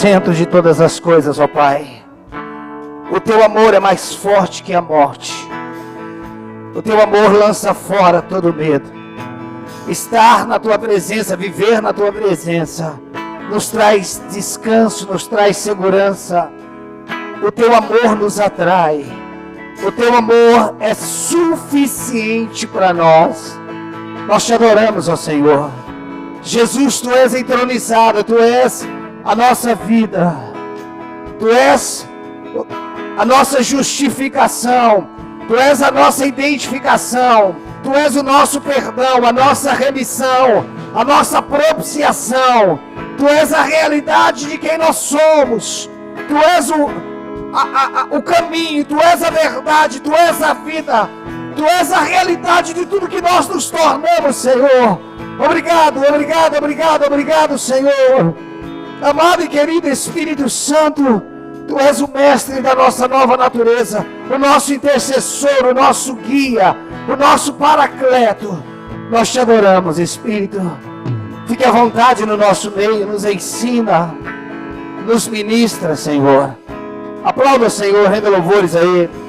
centro de todas as coisas, ó Pai. O teu amor é mais forte que a morte. O teu amor lança fora todo medo. Estar na tua presença, viver na tua presença, nos traz descanso, nos traz segurança. O teu amor nos atrai. O teu amor é suficiente para nós. Nós te adoramos, ó Senhor. Jesus, tu és entronizado, tu és a nossa vida. Tu és a nossa justificação. Tu és a nossa identificação. Tu és o nosso perdão, a nossa remissão, a nossa propiciação. Tu és a realidade de quem nós somos. Tu és o caminho, tu és a verdade, tu és a vida. Tu és a realidade de tudo que nós nos tornamos, Senhor. Obrigado, obrigado, obrigado, obrigado, Senhor. Amado e querido Espírito Santo, tu és o mestre da nossa nova natureza, o nosso intercessor, o nosso guia, o nosso paracleto. Nós te adoramos, Espírito. Fique à vontade no nosso meio, nos ensina, nos ministra, Senhor. Aplauda o Senhor, renda louvores a Ele.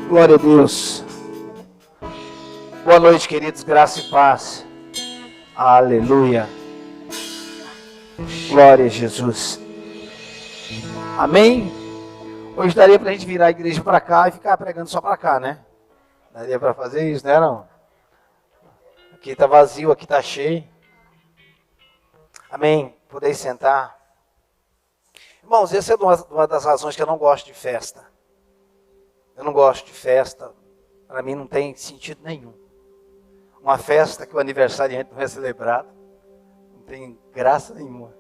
Glória a Deus. Boa noite, queridos, graça e paz. Aleluia. Glória a Jesus. Amém? Hoje daria pra gente virar a igreja para cá e ficar pregando só para cá, né? Daria para fazer isso, né, não? Aqui tá vazio, aqui tá cheio. Amém? Podeis sentar. Irmãos, essa é uma das razões que eu não gosto de festa. Eu não gosto de festa. Para mim não tem sentido nenhum. Uma festa que o aniversariante não é celebrado, não tem graça nenhuma,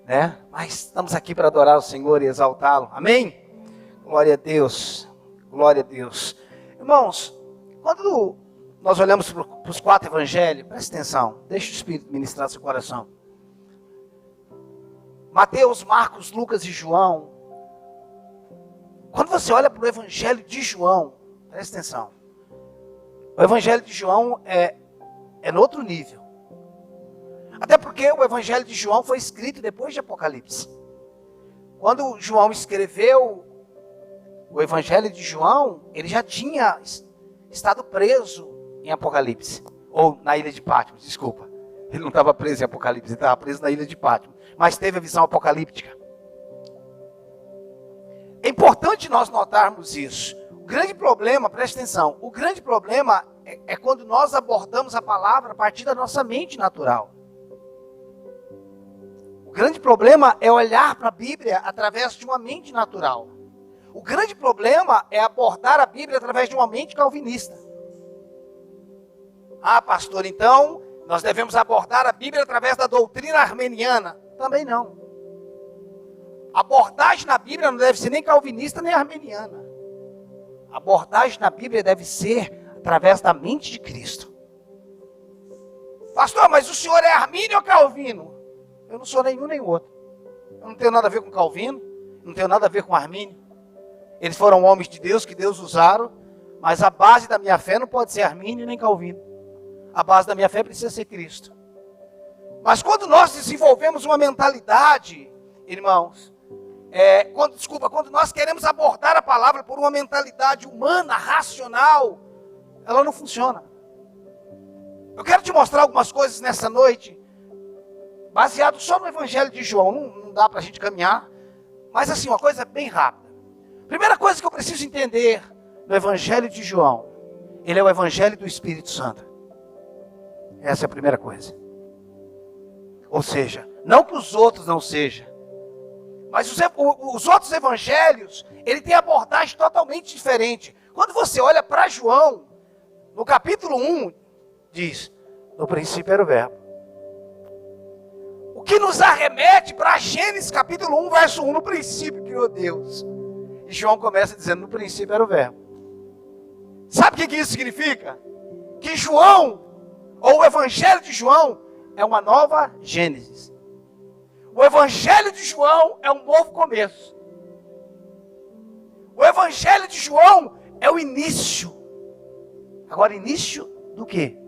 né? Mas estamos aqui para adorar o Senhor e exaltá-lo. Amém? Glória a Deus. Glória a Deus. Irmãos, quando nós olhamos para os 4 evangelhos, preste atenção, deixa o Espírito ministrar seu coração. Mateus, Marcos, Lucas e João. Quando você olha para o evangelho de João, preste atenção. O evangelho de João é no outro nível. Até porque o evangelho de João foi escrito depois de Apocalipse. Quando João escreveu o evangelho de João, ele já tinha estado preso em Apocalipse. Ou na ilha de Patmos, desculpa. Ele não estava preso em Apocalipse, ele estava preso na ilha de Patmos. Mas teve a visão apocalíptica. É importante nós notarmos isso. O grande problema, preste atenção, o grande problema é quando nós abordamos a palavra a partir da nossa mente natural. O grande problema é olhar para a Bíblia através de uma mente natural. O grande problema é abordar a Bíblia através de uma mente calvinista. Ah, pastor, então nós devemos abordar a Bíblia através da doutrina armeniana. Também não. A abordagem na Bíblia não deve ser nem calvinista nem armeniana. A abordagem na Bíblia deve ser através da mente de Cristo. Pastor, mas o senhor é armínio ou calvino? Eu não sou nenhum nem outro. Eu não tenho nada a ver com Calvino, não tenho nada a ver com Armínio. Eles foram homens de Deus que Deus usaram, mas a base da minha fé não pode ser Armínio nem Calvino. A base da minha fé precisa ser Cristo. Mas quando nós desenvolvemos uma mentalidade, irmãos, quando nós queremos abordar a palavra por uma mentalidade humana, racional, ela não funciona. Eu quero te mostrar algumas coisas nessa noite, baseado só no Evangelho de João. Não dá para a gente caminhar, mas assim, uma coisa bem rápida. Primeira coisa que eu preciso entender no Evangelho de João, ele é o Evangelho do Espírito Santo. Essa é a primeira coisa. Ou seja, não que os outros não sejam, mas os outros evangelhos, ele tem abordagem totalmente diferente. Quando você olha para João, no capítulo 1, diz, no princípio era o verbo. O que nos arremete para Gênesis capítulo 1, verso 1, no princípio criou Deus. E João começa dizendo, no princípio era o verbo. Sabe o que isso significa? Que João, ou o evangelho de João, é uma nova Gênesis. O Evangelho de João é um novo começo. O Evangelho de João É o início. Agora, início do quê?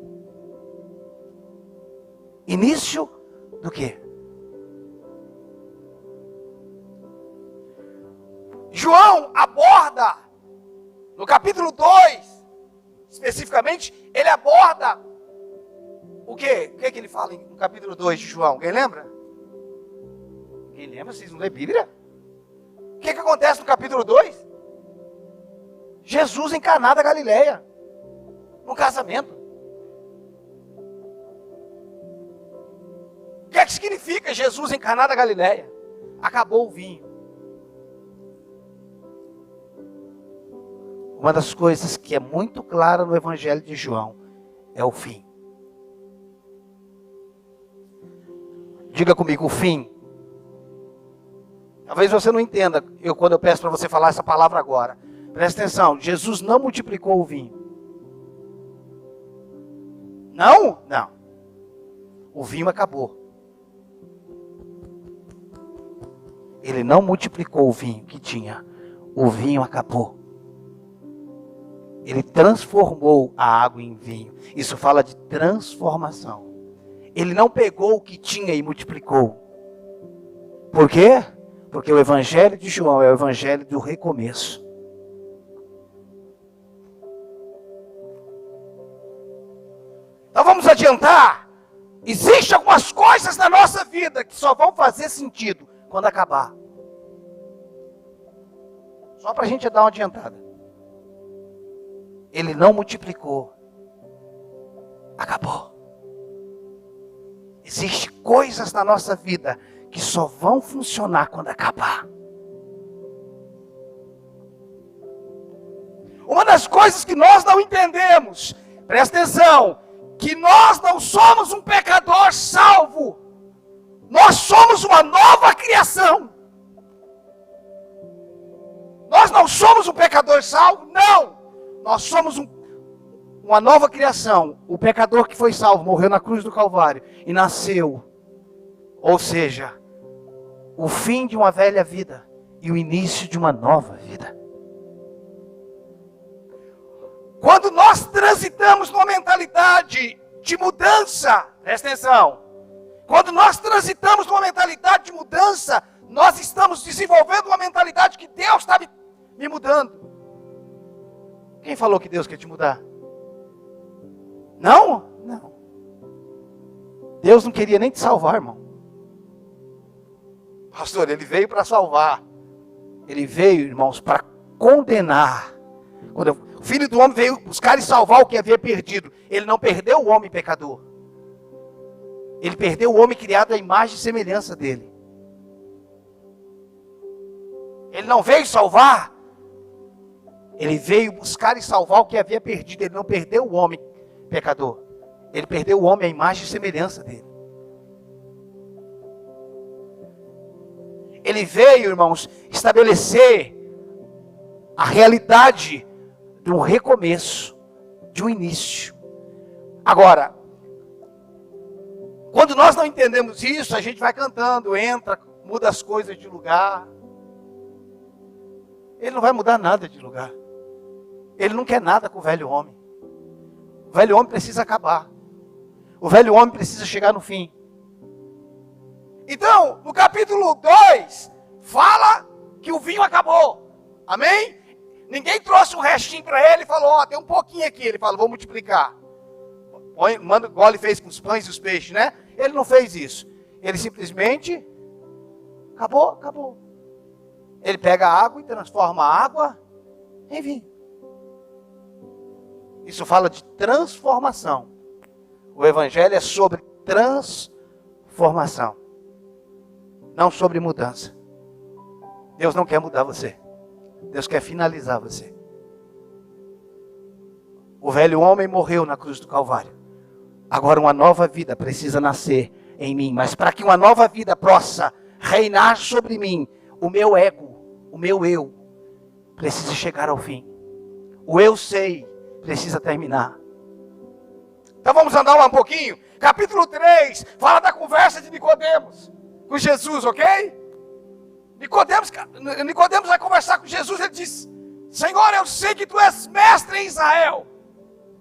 Início do quê? João aborda, no capítulo 2, especificamente, ele aborda o quê? O que é que ele fala no capítulo 2 de João? Alguém lembra? Quem lembra? Vocês não lêem Bíblia? O que acontece no capítulo 2? Jesus em Caná da Galileia, no casamento. O que significa Jesus em Caná da Galileia? Acabou o vinho. Uma das coisas que é muito clara no Evangelho de João é o fim. Diga comigo, o fim. Talvez você não entenda quando eu peço para você falar essa palavra agora. Presta atenção, Jesus não multiplicou o vinho. Não? Não. O vinho acabou. Ele não multiplicou o vinho que tinha. O vinho acabou. Ele transformou a água em vinho. Isso fala de transformação. Ele não pegou o que tinha e multiplicou. Por quê? Porque o Evangelho de João é o Evangelho do recomeço. Então vamos adiantar. Existem algumas coisas na nossa vida que só vão fazer sentido quando acabar. Só para a gente dar uma adiantada. Ele não multiplicou. Acabou. Existem coisas na nossa vida que só vão funcionar quando acabar. Uma das coisas que nós não entendemos, presta atenção, que nós não somos um pecador salvo. Nós somos uma nova criação. Nós não somos um pecador salvo, não. Nós somos uma nova criação. O pecador que foi salvo, morreu na cruz do Calvário e nasceu. Ou seja, o fim de uma velha vida e o início de uma nova vida. Quando nós transitamos numa mentalidade de mudança, presta atenção. Quando nós transitamos numa mentalidade de mudança, nós estamos desenvolvendo uma mentalidade que Deus está me mudando. Quem falou que Deus quer te mudar? Não? Não. Deus não queria nem te salvar, irmão. Pastor, ele veio para salvar. Ele veio, irmãos, para condenar. O Filho do Homem veio buscar e salvar o que havia perdido. Ele não perdeu o homem pecador. Ele perdeu o homem criado à imagem e semelhança dele. Ele não veio salvar. Ele veio buscar e salvar o que havia perdido. Ele não perdeu o homem pecador. Ele perdeu o homem à imagem e semelhança dele. Ele veio, irmãos, estabelecer a realidade de um recomeço, de um início. Agora, quando nós não entendemos isso, a gente vai cantando, entra, muda as coisas de lugar. Ele não vai mudar nada de lugar. Ele não quer nada com o velho homem. O velho homem precisa acabar. O velho homem precisa chegar no fim. Então, no capítulo 2, fala que o vinho acabou. Amém? Ninguém trouxe um restinho para ele e falou, ó, tem um pouquinho aqui. Ele falou, vou multiplicar. Manda, igual ele fez com os pães e os peixes, né? Ele não fez isso. Ele simplesmente, acabou. Ele pega a água e transforma a água em vinho. Isso fala de transformação. O Evangelho é sobre transformação, não sobre mudança. Deus não quer mudar você. Deus quer finalizar você. O velho homem morreu na cruz do Calvário. Agora uma nova vida precisa nascer em mim. Mas para que uma nova vida possa reinar sobre mim, o meu ego, o meu eu, precisa chegar ao fim. O eu sei precisa terminar. Então vamos andar lá um pouquinho. Capítulo 3 fala da conversa de Nicodemos com Jesus, ok? Nicodemos vai conversar com Jesus. Ele diz, Senhor, eu sei que tu és mestre em Israel.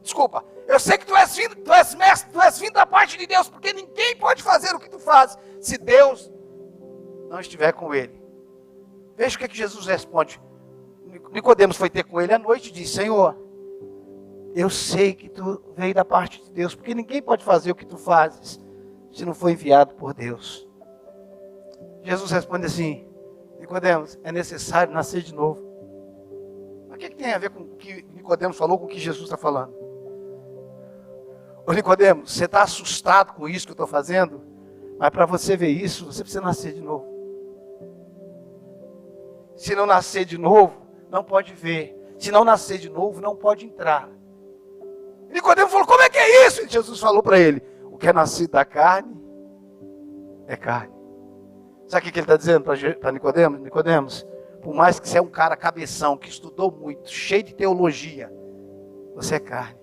Desculpa, eu sei que tu és mestre, tu és vindo da parte de Deus, porque ninguém pode fazer o que tu fazes se Deus não estiver com ele. Veja o que Jesus responde. Nicodemos foi ter com ele à noite e disse: Senhor, eu sei que tu veio da parte de Deus, porque ninguém pode fazer o que tu fazes se não for enviado por Deus. Jesus responde assim: Nicodemos, é necessário nascer de novo. Mas o que tem a ver com o que Nicodemos falou com o que Jesus está falando? Ô Nicodemos, você está assustado com isso que eu estou fazendo? Mas para você ver isso, você precisa nascer de novo. Se não nascer de novo, não pode ver. Se não nascer de novo, não pode entrar. Nicodemos falou: como é que é isso? E Jesus falou para ele: o que é nascido da carne, é carne. Sabe o que ele está dizendo para Nicodemos? Nicodemos, por mais que você é um cara cabeção, que estudou muito, cheio de teologia, você é carne.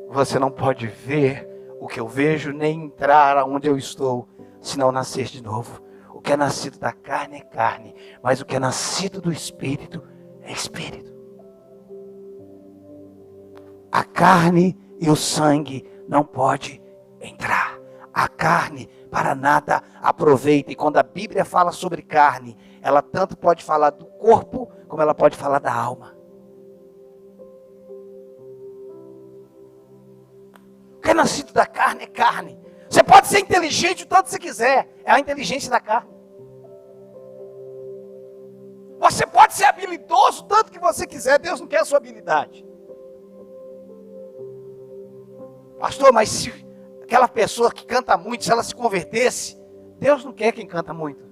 Você não pode ver o que eu vejo, nem entrar aonde eu estou, se não nascer de novo. O que é nascido da carne é carne, mas o que é nascido do Espírito é Espírito. A carne e o sangue não pode entrar. A carne para nada aproveita. E quando a Bíblia fala sobre carne, ela tanto pode falar do corpo, como ela pode falar da alma. O que é nascido da carne é carne. Você pode ser inteligente o tanto que você quiser. É a inteligência da carne. Você pode ser habilidoso o tanto que você quiser. Deus não quer a sua habilidade. Pastor, mas se aquela pessoa que canta muito, se ela se convertesse, Deus não quer quem canta muito.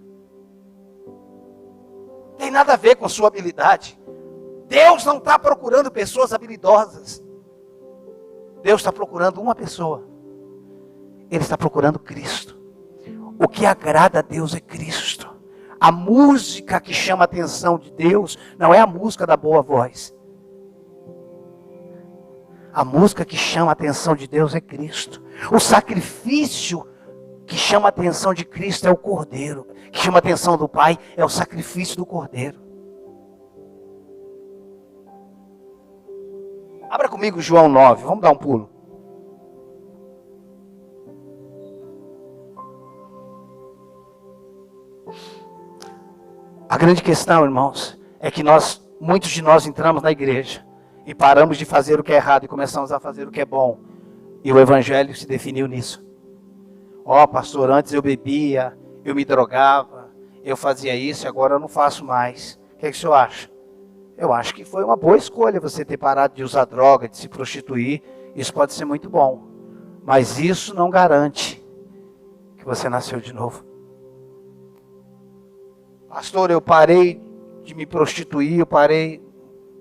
Tem nada a ver com a sua habilidade. Deus não está procurando pessoas habilidosas. Deus está procurando uma pessoa. Ele está procurando Cristo. O que agrada a Deus é Cristo. A música que chama a atenção de Deus não é a música da boa voz. A música que chama a atenção de Deus é Cristo. O sacrifício que chama a atenção de Cristo é o Cordeiro. Que chama a atenção do Pai é o sacrifício do Cordeiro. Abra comigo João 9, vamos dar um pulo. A grande questão, irmãos, é que muitos de nós entramos na igreja e paramos de fazer o que é errado e começamos a fazer o que é bom. E o evangelho se definiu nisso. Ó, pastor, antes eu bebia, eu me drogava, eu fazia isso e agora eu não faço mais. O que é que o senhor acha? Eu acho que foi uma boa escolha você ter parado de usar droga, de se prostituir. Isso pode ser muito bom. Mas isso não garante que você nasceu de novo. Pastor, eu parei de me prostituir, eu parei.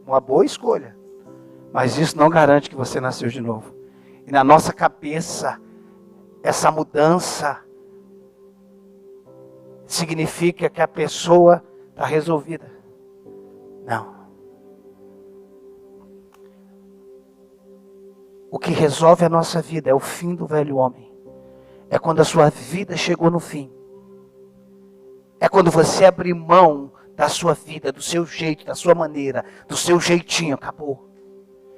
Uma boa escolha. Mas isso não garante que você nasceu de novo. E na nossa cabeça, essa mudança significa que a pessoa está resolvida. Não. O que resolve a nossa vida é o fim do velho homem. É quando a sua vida chegou no fim. É quando você abrir mão da sua vida, do seu jeito, da sua maneira, do seu jeitinho, acabou.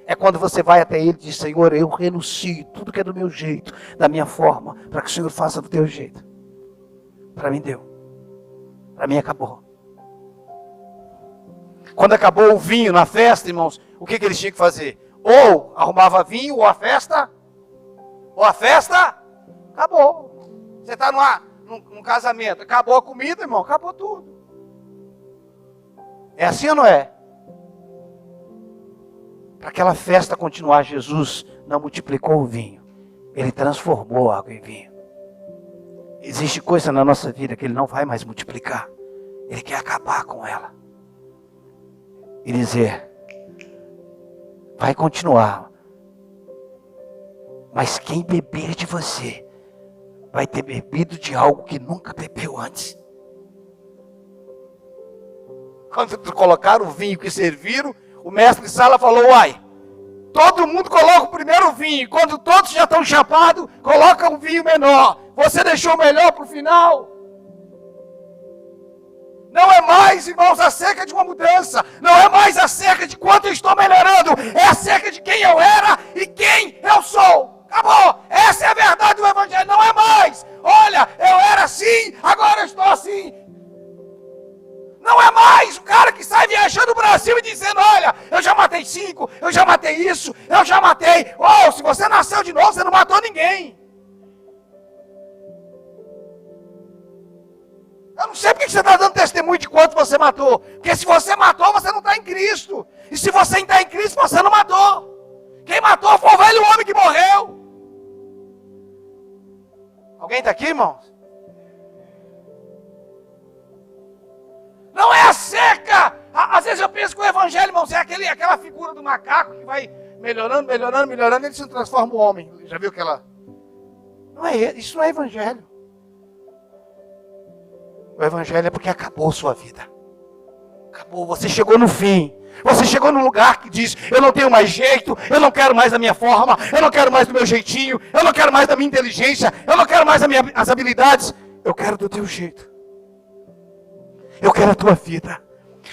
É quando você vai até Ele e diz: Senhor, eu renuncio tudo que é do meu jeito, da minha forma, para que o Senhor faça do teu jeito. Para mim deu. Para mim acabou. Quando acabou o vinho na festa, irmãos, o que eles tinham que fazer? Ou arrumava vinho, ou a festa acabou. Você está num casamento, acabou a comida, irmão, acabou tudo. É assim ou não é? Para aquela festa continuar, Jesus não multiplicou o vinho. Ele transformou a água em vinho. Existe coisa na nossa vida que Ele não vai mais multiplicar. Ele quer acabar com ela. E dizer: vai continuar. Mas quem beber de você vai ter bebido de algo que nunca bebeu antes. Quando colocaram o vinho que serviram, o mestre de sala falou: uai, todo mundo coloca o primeiro vinho. Quando todos já estão chapados, coloca um vinho menor. Você deixou o melhor para o final. Não é mais, irmãos, acerca de uma mudança. Não é mais acerca de quanto eu estou melhorando. É acerca de quem eu era e quem eu sou. Acabou. Essa é a verdade do Evangelho. Não é mais. Olha, eu era assim, agora eu estou assim. Não é mais o cara que sai viajando o Brasil e dizendo, olha, eu já matei 5, eu já matei isso, eu já matei. Oh, se você nasceu de novo, você não matou ninguém. Eu não sei porque você está dando testemunho de quanto você matou. Porque se você matou, você não está em Cristo. E se você está em Cristo, você não matou. Quem matou foi o velho homem que morreu. Alguém está aqui, irmãos? Não é acerca. Às vezes eu penso que o Evangelho, irmãos, é aquela figura do macaco que vai melhorando, melhorando, melhorando, ele se transforma em homem. Já viu aquela? Não é isso, não é Evangelho. O Evangelho é porque acabou sua vida. Acabou, você chegou no fim. Você chegou num lugar que diz, eu não tenho mais jeito, eu não quero mais da minha forma, eu não quero mais do meu jeitinho, eu não quero mais da minha inteligência, eu não quero mais as habilidades, eu quero do teu jeito. Eu quero a tua vida.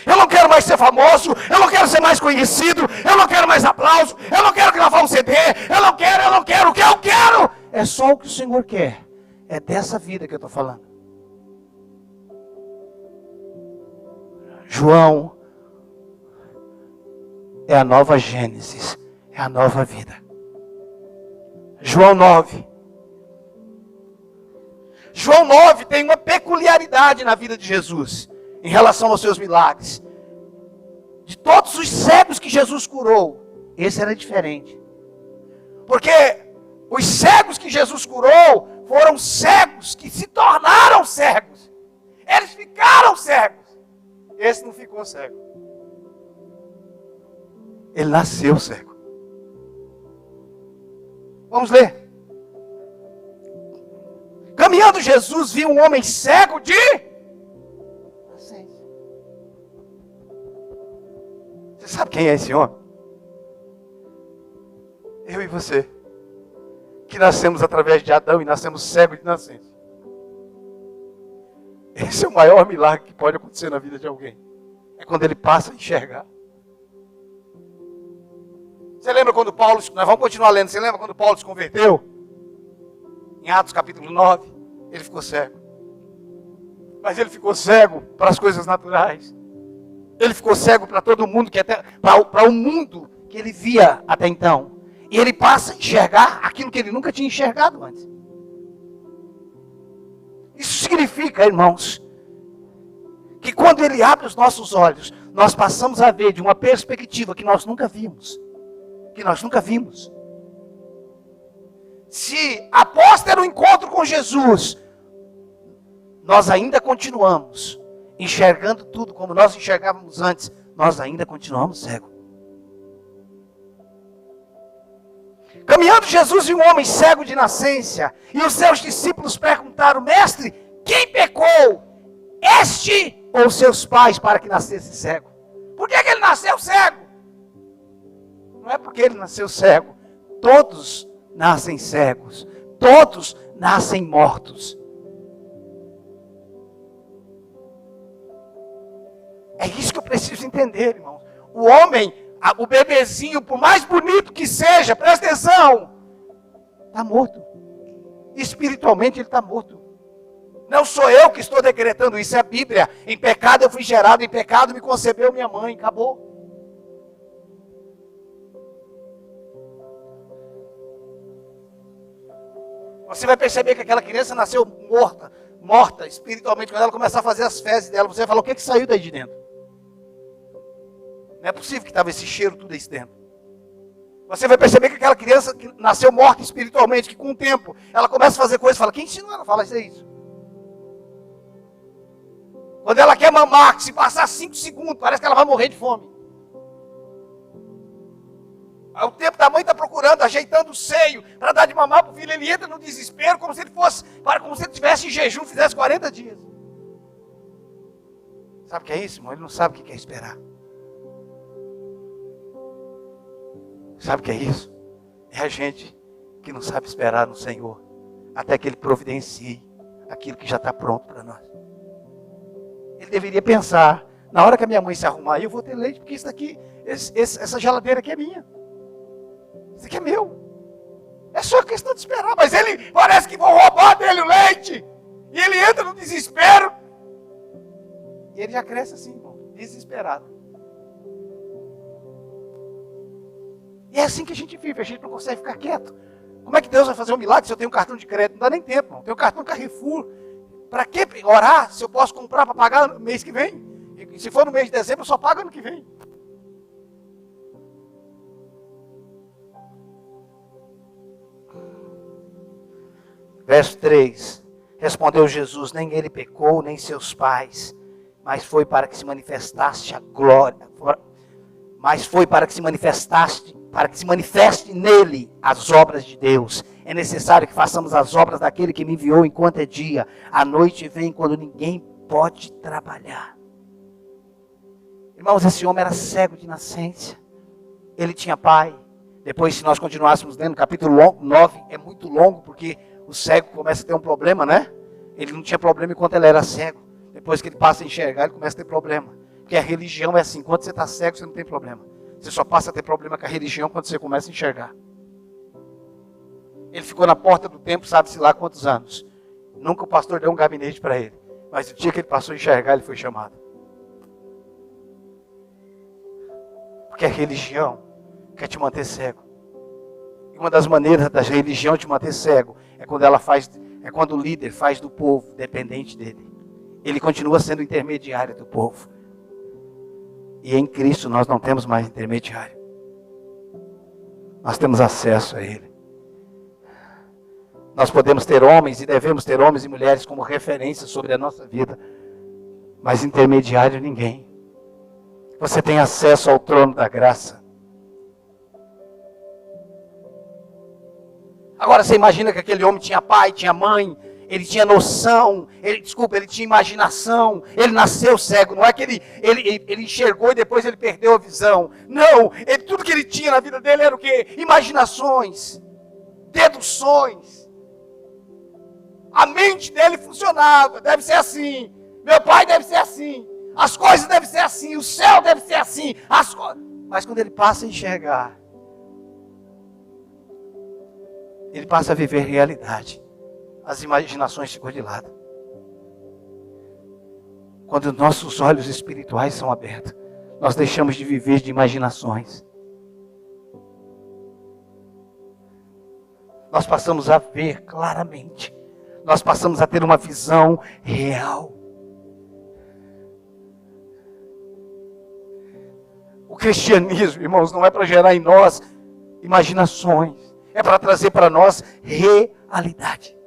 Eu não quero mais ser famoso, eu não quero ser mais conhecido, eu não quero mais aplauso, eu não quero gravar um CD, eu não quero, o que eu quero é só o que o Senhor quer. É dessa vida que eu estou falando. João é a nova Gênesis, é a nova vida. João 9. João 9 tem uma peculiaridade na vida de Jesus, em relação aos seus milagres. De todos os cegos que Jesus curou, esse era diferente. Porque os cegos que Jesus curou, foram cegos que se tornaram cegos. Eles ficaram cegos. Esse não ficou cego. Ele nasceu cego. Vamos ler. Caminhando Jesus viu um homem cego de nascença. Você sabe quem é esse homem? Eu e você. Que nascemos através de Adão e nascemos cegos de nascença. Esse é o maior milagre que pode acontecer na vida de alguém. É quando ele passa a enxergar. Você lembra quando Paulo... Nós vamos continuar lendo. Você lembra quando Paulo se converteu? Em Atos capítulo 9. Ele ficou cego. Mas ele ficou cego para as coisas naturais. Ele ficou cego para todo mundo, para o mundo que ele via até então. E ele passa a enxergar aquilo que ele nunca tinha enxergado antes. Isso significa, irmãos, que quando ele abre os nossos olhos, nós passamos a ver de uma perspectiva que nós nunca vimos. Que nós nunca vimos. Se após ter um encontro com Jesus, nós ainda continuamos enxergando tudo como nós enxergávamos antes, nós ainda continuamos cegos. Caminhando Jesus viu um homem cego de nascença, e os seus discípulos perguntaram, mestre, quem pecou? Este ou seus pais para que nascesse cego? Por que ele nasceu cego? Não é porque ele nasceu cego. Todos nascem cegos. Todos nascem mortos. É isso que eu preciso entender, irmãos. O homem, o bebezinho, por mais bonito que seja, presta atenção, está morto. Espiritualmente ele está morto. Não sou eu que estou decretando isso, é a Bíblia. Em pecado eu fui gerado, em pecado me concebeu minha mãe, acabou. Você vai perceber que aquela criança nasceu morta espiritualmente, quando ela começar a fazer as fezes dela, você vai falar, o que saiu daí de dentro? Não é possível que estava esse cheiro tudo aí dentro. Você vai perceber que aquela criança que nasceu morta espiritualmente, que com o tempo ela começa a fazer coisas, fala, quem ensinou ela a falar isso? Quando ela quer mamar, que se passar 5 segundos, parece que ela vai morrer de fome. Aí o tempo da mãe está procurando, ajeitando o seio para dar de mamar para o filho, ele entra no desespero, como se ele estivesse em jejum, fizesse 40 dias. Sabe o que é isso, irmão? Ele não sabe o que é esperar. Sabe o que é isso? É a gente que não sabe esperar no Senhor, até que Ele providencie aquilo que já está pronto para nós. Ele deveria pensar, na hora que a minha mãe se arrumar, eu vou ter leite, porque isso daqui, essa geladeira aqui é minha. Isso aqui é meu. É só questão de esperar. Mas ele parece que vão roubar dele o leite. E ele entra no desespero. E ele já cresce assim, irmão, desesperado. E é assim que a gente vive, a gente não consegue ficar quieto. Como é que Deus vai fazer um milagre se eu tenho um cartão de crédito? Não dá nem tempo, irmão. Tenho um cartão Carrefour. Para que orar se eu posso comprar para pagar no mês que vem? E se for no mês de dezembro, eu só pago ano que vem. Verso 3. Respondeu Jesus, nem ele pecou, nem seus pais, mas foi para que se manifestasse a glória. Mas foi para que se manifeste nele as obras de Deus. É necessário que façamos as obras daquele que me enviou enquanto é dia. A noite vem quando ninguém pode trabalhar. Irmãos, esse homem era cego de nascença. Ele tinha pai. Depois, se nós continuássemos lendo, capítulo 9 é muito longo, porque o cego começa a ter um problema, né? Ele não tinha problema enquanto ele era cego. Depois que ele passa a enxergar, ele começa a ter problema. Porque a religião é assim, quando você está cego, você não tem problema. Você só passa a ter problema com a religião quando você começa a enxergar. Ele ficou na porta do templo, sabe-se lá quantos anos. Nunca o pastor deu um gabinete para ele. Mas o dia que ele passou a enxergar, ele foi chamado. Porque a religião quer te manter cego. E uma das maneiras da religião te manter cego é quando o líder faz do povo dependente dele. Ele continua sendo intermediário do povo. E em Cristo nós não temos mais intermediário. Nós temos acesso a Ele. Nós podemos ter homens e devemos ter homens e mulheres como referência sobre a nossa vida. Mas intermediário ninguém. Você tem acesso ao trono da graça. Agora você imagina que aquele homem tinha pai, tinha mãe, ele tinha noção, ele tinha imaginação, ele nasceu cego, não é que ele enxergou e depois ele perdeu a visão. Não, tudo que ele tinha na vida dele era o quê? Imaginações, deduções. A mente dele funcionava, deve ser assim, meu pai deve ser assim, as coisas devem ser assim, o céu deve ser assim, mas quando ele passa a enxergar, ele passa a viver realidade. As imaginações ficam de lado. Quando nossos olhos espirituais são abertos, nós deixamos de viver de imaginações. Nós passamos a ver claramente. Nós passamos a ter uma visão real. O cristianismo, irmãos, não é para gerar em nós imaginações. É para trazer para nós realidade.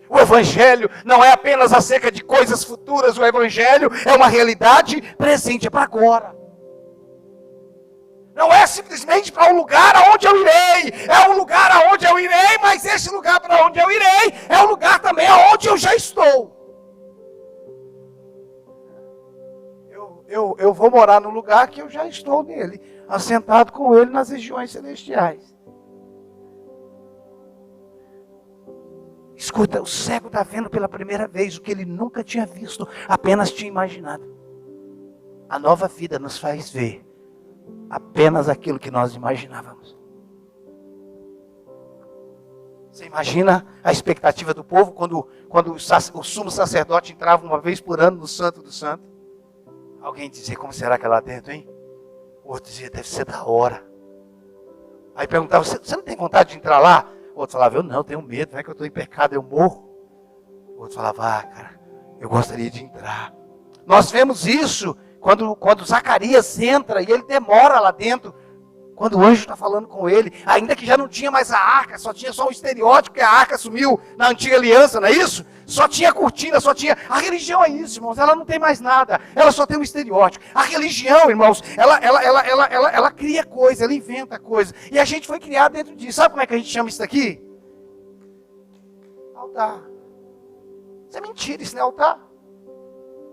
O Evangelho não é apenas acerca de coisas futuras. O Evangelho é uma realidade presente, é para agora. Não é simplesmente para um lugar aonde eu irei. É um lugar aonde eu irei, mas esse lugar para onde eu irei é um lugar também aonde eu já estou. Eu vou morar no lugar que eu já estou nele, assentado com ele nas regiões celestiais. Escuta, o cego está vendo pela primeira vez o que ele nunca tinha visto, apenas tinha imaginado. A nova vida nos faz ver apenas aquilo que nós imaginávamos. Você imagina a expectativa do povo quando o sumo sacerdote entrava uma vez por ano no Santo do Santo? Alguém dizia, como será que é lá dentro, hein? O outro dizia, deve ser da hora. Aí perguntava, você não tem vontade de entrar lá? O outro falava, eu não, tenho medo, não é que eu estou em pecado, eu morro. O outro falava, cara, eu gostaria de entrar. Nós vemos isso quando Zacarias entra e ele demora lá dentro. Quando o anjo está falando com ele, ainda que já não tinha mais a arca, só tinha só um estereótipo, que a arca sumiu na antiga aliança, não é isso? Só tinha cortina, só tinha... A religião é isso, irmãos, ela não tem mais nada, ela só tem um estereótipo. A religião, irmãos, ela cria coisa, ela inventa coisa. E a gente foi criado dentro disso. Sabe como é que a gente chama isso daqui? Altar. Isso é mentira, isso não é altar.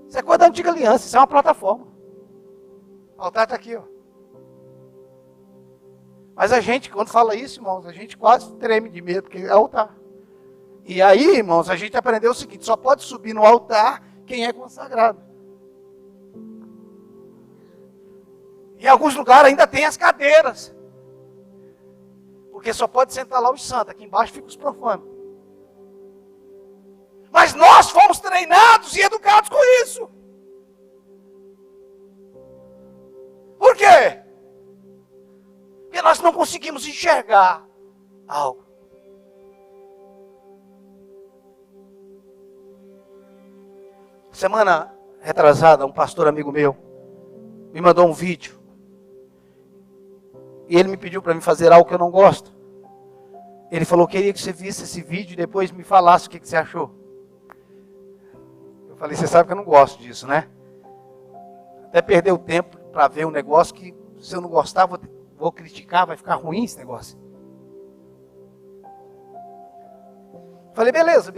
Isso é coisa da antiga aliança, isso é uma plataforma. O altar está aqui, ó. Mas a gente, quando fala isso, irmãos, a gente quase treme de medo, porque é altar. E aí, irmãos, a gente aprendeu o seguinte: só pode subir no altar quem é consagrado. Em alguns lugares ainda tem as cadeiras. Porque só pode sentar lá os santos, aqui embaixo fica os profanos. Mas nós fomos treinados e educados com isso. Por quê? Porque nós não conseguimos enxergar algo. Semana retrasada, um pastor amigo meu me mandou um vídeo. E ele me pediu para me fazer algo que eu não gosto. Ele falou que queria que você visse esse vídeo e depois me falasse o que você achou. Eu falei, você sabe que eu não gosto disso, né? Até perder o tempo para ver um negócio que, se eu não gostar, vou criticar, vai ficar ruim esse negócio. Falei, beleza.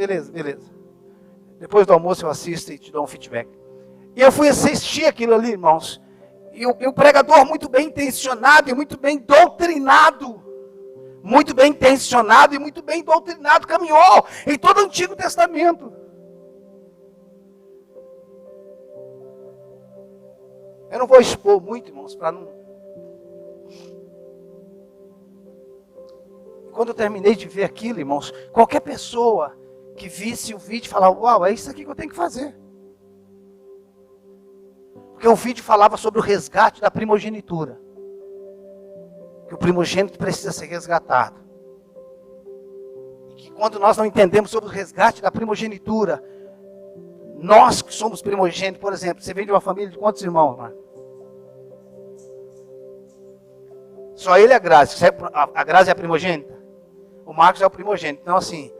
Depois do almoço eu assisto e te dou um feedback. E eu fui assistir aquilo ali, irmãos. E o pregador muito bem intencionado e muito bem doutrinado. Muito bem intencionado e muito bem doutrinado caminhou em todo o Antigo Testamento. Eu não vou expor muito, irmãos, para não... Quando eu terminei de ver aquilo, irmãos, qualquer pessoa que visse o vídeo falava, uau, é isso aqui que eu tenho que fazer. Porque o vídeo falava sobre o resgate da primogenitura. Que o primogênito precisa ser resgatado. E que quando nós não entendemos sobre o resgate da primogenitura, nós que somos primogênitos, por exemplo, você vem de uma família de quantos irmãos, mano? Só ele é a Grazi. A Grazi é a primogênita? O Marcos é o primogênito. Então assim,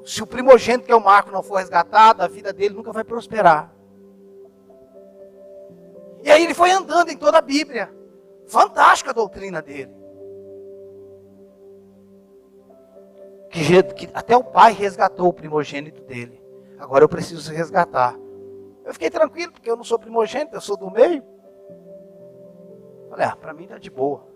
se o primogênito que é o Marcos não for resgatado, a vida dele nunca vai prosperar. E aí ele foi andando em toda a Bíblia. Fantástica a doutrina dele. Que até o pai resgatou o primogênito dele. Agora eu preciso resgatar. Eu fiquei tranquilo, porque eu não sou primogênito, eu sou do meio. Falei, para mim tá de boa.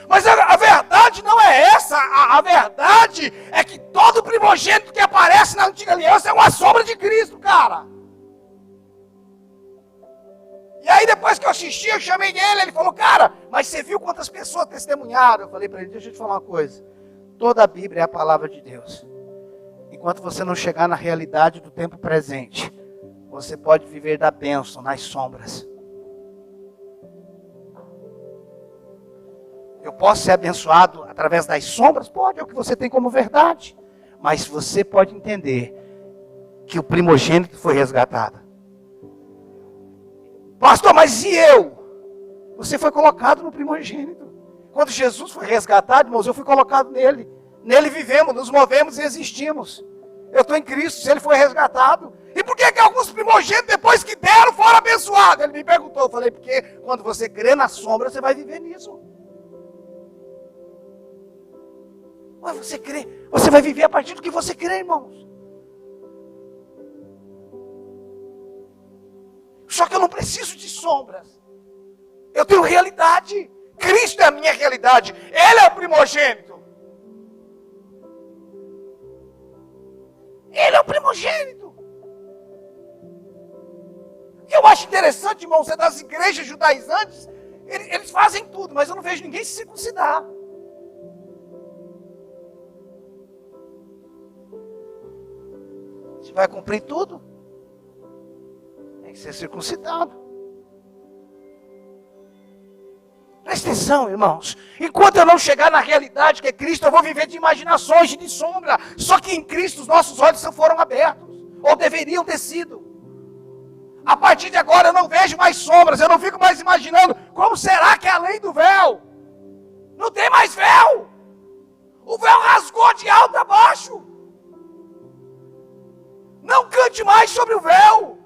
Mas a verdade não é essa. A verdade é que todo primogênito que aparece na antiga aliança é uma sombra de Cristo, cara. E aí depois que eu assisti, eu chamei ele, ele falou, cara, mas você viu quantas pessoas testemunharam? Eu falei para ele, deixa eu te falar uma coisa. Toda a Bíblia é a palavra de Deus. Enquanto você não chegar na realidade do tempo presente, você pode viver da bênção nas sombras. Eu posso ser abençoado através das sombras? Pode, é o que você tem como verdade. Mas você pode entender que o primogênito foi resgatado. Pastor, mas e eu? Você foi colocado no primogênito. Quando Jesus foi resgatado, irmãos, eu fui colocado nele. Nele vivemos, nos movemos e existimos. Eu estou em Cristo, se ele foi resgatado. E por que alguns primogênitos, depois que deram, foram abençoados? Ele me perguntou, eu falei, porque quando você crê na sombra, você vai viver nisso. Mas você crê, você vai viver a partir do que você crê, irmãos. Só que eu não preciso de sombras. Eu tenho realidade. Cristo é a minha realidade. Ele é o primogênito. Ele é o primogênito. O que eu acho interessante, irmãos, é das igrejas judaizantes, eles fazem tudo, mas eu não vejo ninguém se circuncidar. Você vai cumprir tudo? Tem que ser circuncidado. Presta atenção, irmãos. Enquanto eu não chegar na realidade que é Cristo, eu vou viver de imaginações e de sombra. Só que em Cristo os nossos olhos foram abertos. Ou deveriam ter sido. A partir de agora eu não vejo mais sombras. Eu não fico mais imaginando como será que é além do véu. Não tem mais véu. O véu rasgou de alto a baixo. Não cante mais sobre o véu.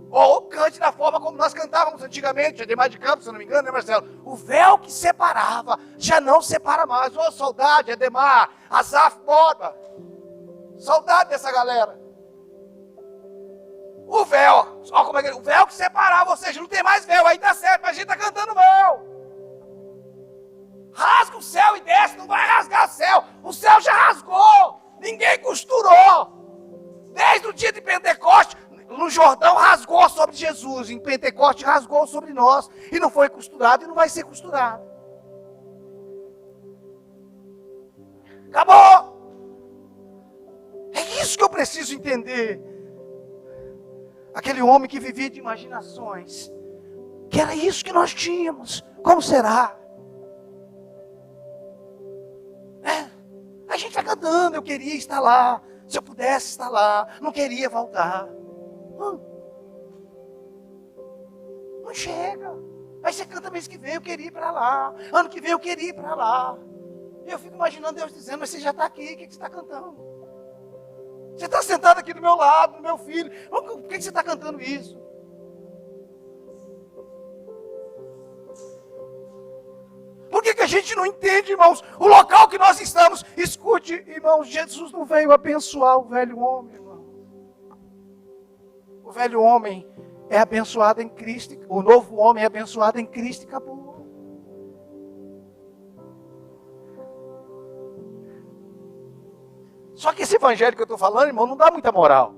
Ou cante da forma como nós cantávamos antigamente, Ademar de Campos, se eu não me engano, né, Marcelo? O véu que separava, já não separa mais. Ô, saudade, Ademar, Asaf Borba. Saudade dessa galera. O véu, olha como é que o véu que separava, ou seja, não tem mais véu, aí tá certo, mas a gente tá cantando véu. Rasga o céu e desce, não vai no Jordão rasgou sobre Jesus, em Pentecoste rasgou sobre nós, e não foi costurado e não vai ser costurado. Acabou! É isso que eu preciso entender. Aquele homem que vivia de imaginações, que era isso que nós tínhamos. Como será? A gente vai cantando, eu queria estar lá, se eu pudesse estar lá, não queria voltar. Não chega. Aí você canta mês que vem, eu queria ir para lá. Ano que vem eu queria ir para lá. E eu fico imaginando Deus dizendo, mas você já está aqui, o que você está cantando? Você está sentado aqui do meu lado, do meu filho, por que você está cantando isso? Por que a gente não entende, irmãos, o local que nós estamos? Escute, irmãos, Jesus não veio abençoar o velho homem, irmão. O velho homem é abençoado em Cristo, o novo homem é abençoado em Cristo e acabou. Só que esse evangelho que eu estou falando, irmão, não dá muita moral.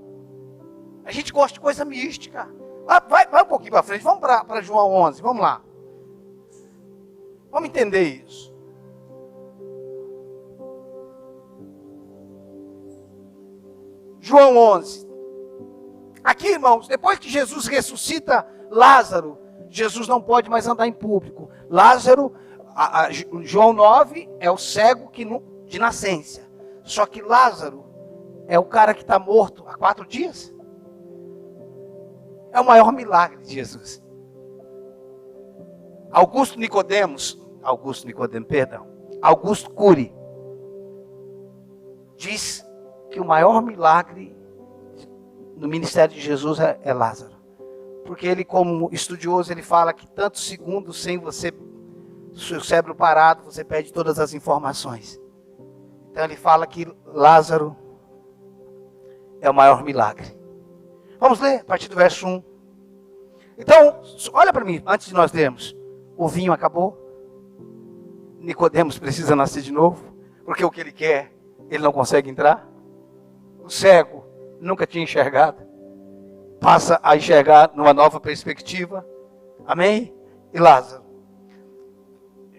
A gente gosta de coisa mística. Vai um pouquinho para frente, vamos para João 11, vamos lá. Vamos entender isso. João 11. Aqui, irmãos, depois que Jesus ressuscita Lázaro, Jesus não pode mais andar em público. Lázaro, João 9, é o cego de nascença. Só que Lázaro é o cara que está morto há 4 dias. É o maior milagre de Jesus. Augusto Cury diz que o maior milagre no ministério de Jesus é Lázaro. Porque ele, como estudioso, ele fala que tantos segundos sem você, seu cérebro parado, você perde todas as informações. Então ele fala que Lázaro é o maior milagre. Vamos ler a partir do verso 1. Então, olha para mim, antes de nós lermos. O vinho acabou. Nicodemos precisa nascer de novo. Porque o que ele quer, ele não consegue entrar. O cego nunca tinha enxergado. Passa a enxergar numa nova perspectiva. Amém? E Lázaro.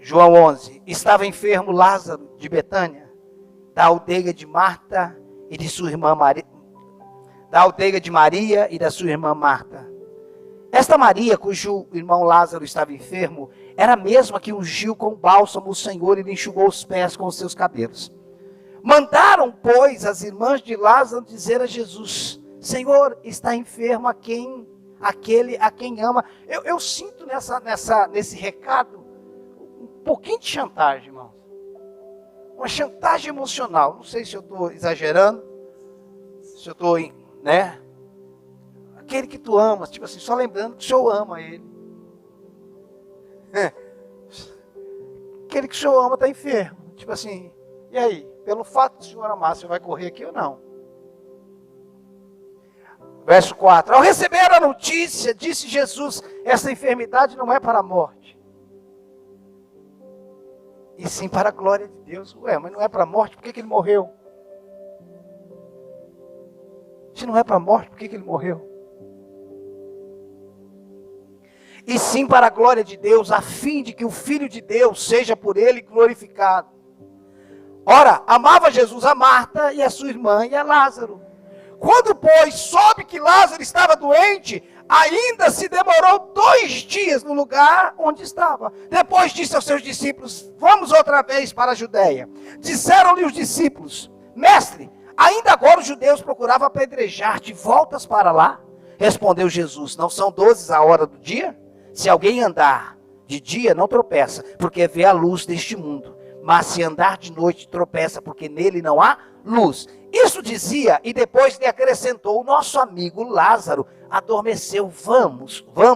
João 11. Estava enfermo Lázaro de Betânia, da aldeia de Marta e de sua irmã Maria. Da aldeia de Maria e da sua irmã Marta. Esta Maria, cujo irmão Lázaro estava enfermo, era a mesma que ungiu com bálsamo o Senhor e lhe enxugou os pés com os seus cabelos. Mandaram, pois, as irmãs de Lázaro dizer a Jesus: Senhor, está enfermo aquele a quem ama. Eu sinto nesse recado um pouquinho de chantagem, irmãos. Uma chantagem emocional. Não sei se eu estou exagerando, se eu estou, né? Aquele que tu amas, tipo assim, só lembrando que o Senhor ama ele. Aquele que o Senhor ama está enfermo. Tipo assim, e aí? Pelo fato do Senhor amar, você vai correr aqui ou não? Verso 4. Ao receber a notícia, disse Jesus: essa enfermidade não é para a morte, e sim para a glória de Deus. Ué, mas não é para a morte, por que ele morreu? Se não é para a morte, por que ele morreu? E sim para a glória de Deus, a fim de que o Filho de Deus seja por ele glorificado. Ora, amava Jesus a Marta e a sua irmã e a Lázaro. Quando, pois, soube que Lázaro estava doente, ainda se demorou 2 dias no lugar onde estava. Depois disse aos seus discípulos: vamos outra vez para a Judéia. Disseram-lhe os discípulos: Mestre, ainda agora os judeus procuravam apedrejar-te, voltas para lá? Respondeu Jesus: não são 12 a hora do dia? Se alguém andar de dia, não tropeça, porque vê a luz deste mundo. Mas se andar de noite, tropeça, porque nele não há luz. Isso dizia, e depois lhe acrescentou: o nosso amigo Lázaro adormeceu,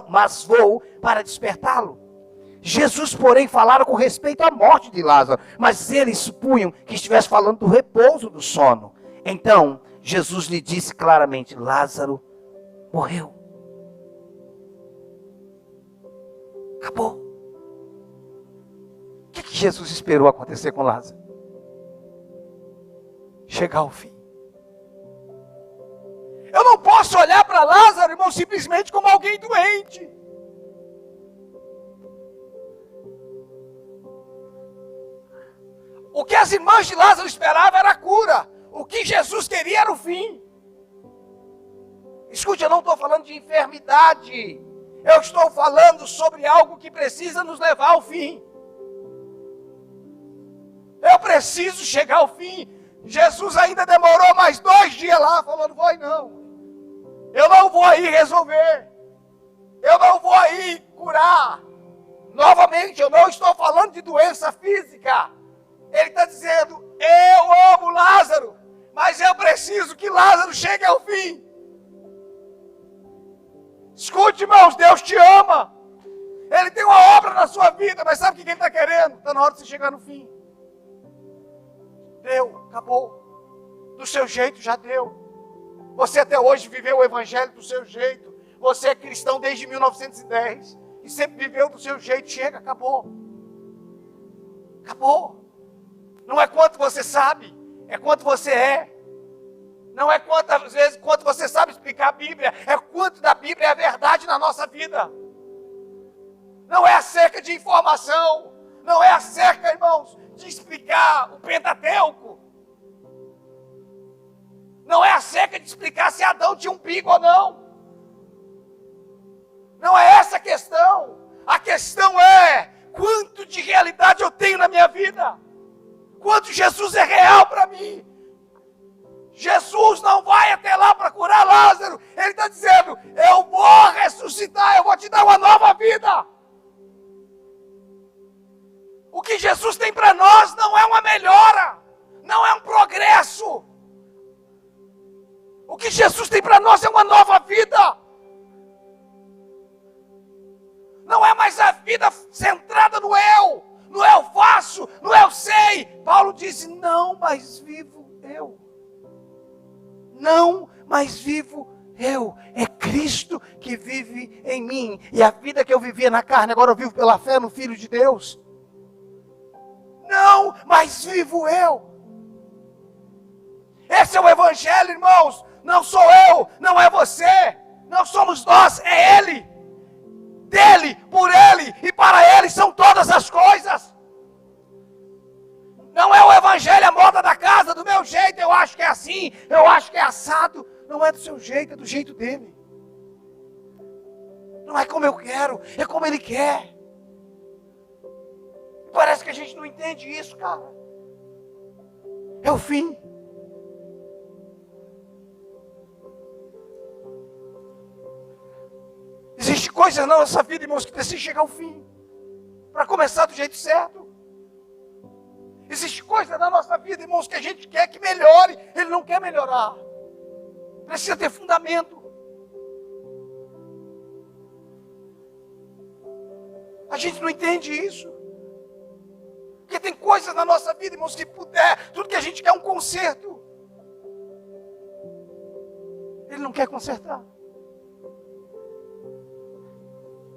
mas vou para despertá-lo. Jesus, porém, falaram com respeito à morte de Lázaro, mas eles supunham que estivesse falando do repouso do sono. Então, Jesus lhe disse claramente: Lázaro morreu. Acabou. O que Jesus esperou acontecer com Lázaro? Chegar ao fim. Eu não posso posso olhar para Lázaro, irmão, simplesmente como alguém doente. O que as irmãs de Lázaro esperavam era a cura. O que Jesus queria era o fim. Escute, eu não estou falando de enfermidade. Eu estou falando sobre algo que precisa nos levar ao fim. Eu preciso chegar ao fim. Jesus ainda demorou mais 2 dias lá, falando, vai não. Eu não vou aí resolver. Eu não vou aí curar. Novamente, eu não estou falando de doença física. Ele está dizendo, eu amo Lázaro, mas eu preciso que Lázaro chegue ao fim. Escute, irmãos, Deus te ama. Ele tem uma obra na sua vida, mas sabe o que ele está querendo? Está na hora de você chegar no fim. Deu, acabou. Do seu jeito já deu. Você até hoje viveu o evangelho do seu jeito. Você é cristão desde 1910 e sempre viveu do seu jeito. Chega, acabou. Acabou. Não é quanto você sabe, é quanto você é. Não é quantas vezes, quanto você sabe explicar a Bíblia, é quanto da Bíblia é a verdade na nossa vida. Não é acerca de informação, não é acerca, irmãos, de explicar o Pentateuco. Não é acerca de explicar se Adão tinha um pingo ou não. Não é essa a questão. A questão é quanto de realidade eu tenho na minha vida. Quanto Jesus é real para mim. Jesus não vai até lá para curar Lázaro. Ele está dizendo, eu vou ressuscitar, eu vou te dar uma nova vida. O que Jesus tem para nós não é uma melhora, não é um progresso. O que Jesus tem para nós é uma nova vida. Não é mais a vida centrada no eu, no eu faço, no eu sei. Paulo disse, não mais vivo eu. Não mais vivo eu. É Cristo que vive em mim. E a vida que eu vivia na carne, agora eu vivo pela fé no Filho de Deus. Não mais vivo eu. Esse é o Evangelho, irmãos. Não sou eu, não é você. Não somos nós, é Ele. Dele, por Ele e para Ele são todas as coisas. Não é o Evangelho a moda da casa, do meu jeito, eu acho que é assim, eu acho que é assado. Não é do seu jeito, é do jeito dele. Não é como eu quero, é como Ele quer. Parece que a gente não entende isso, cara. É o fim. Existe coisa na nossa vida, irmãos, que precisa chegar ao fim. Para começar do jeito certo. Existe coisa na nossa vida, irmãos, que a gente quer que melhore. Ele não quer melhorar. Precisa ter fundamento. A gente não entende isso. Porque tem coisas na nossa vida, irmãos, que puder, tudo que a gente quer é um conserto. Ele não quer consertar.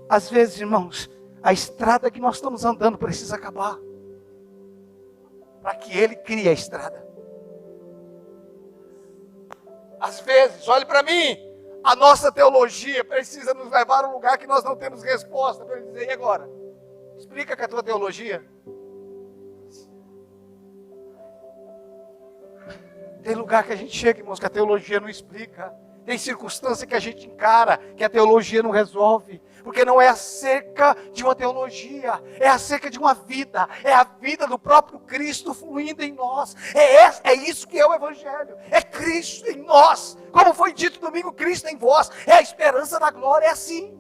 Às vezes, irmãos, a estrada que nós estamos andando precisa acabar. Para que Ele crie a estrada. Às vezes, olhe para mim, a nossa teologia precisa nos levar a um lugar que nós não temos resposta. Para Ele dizer, e agora? Explica com a tua teologia. Tem lugar que a gente chega, irmãos, que a teologia não explica. Tem circunstância que a gente encara, que a teologia não resolve. Porque não é acerca de uma teologia, é acerca de uma vida. É a vida do próprio Cristo fluindo em nós. É isso que é o Evangelho. É Cristo em nós. Como foi dito domingo, Cristo em vós. É a esperança da glória, é assim.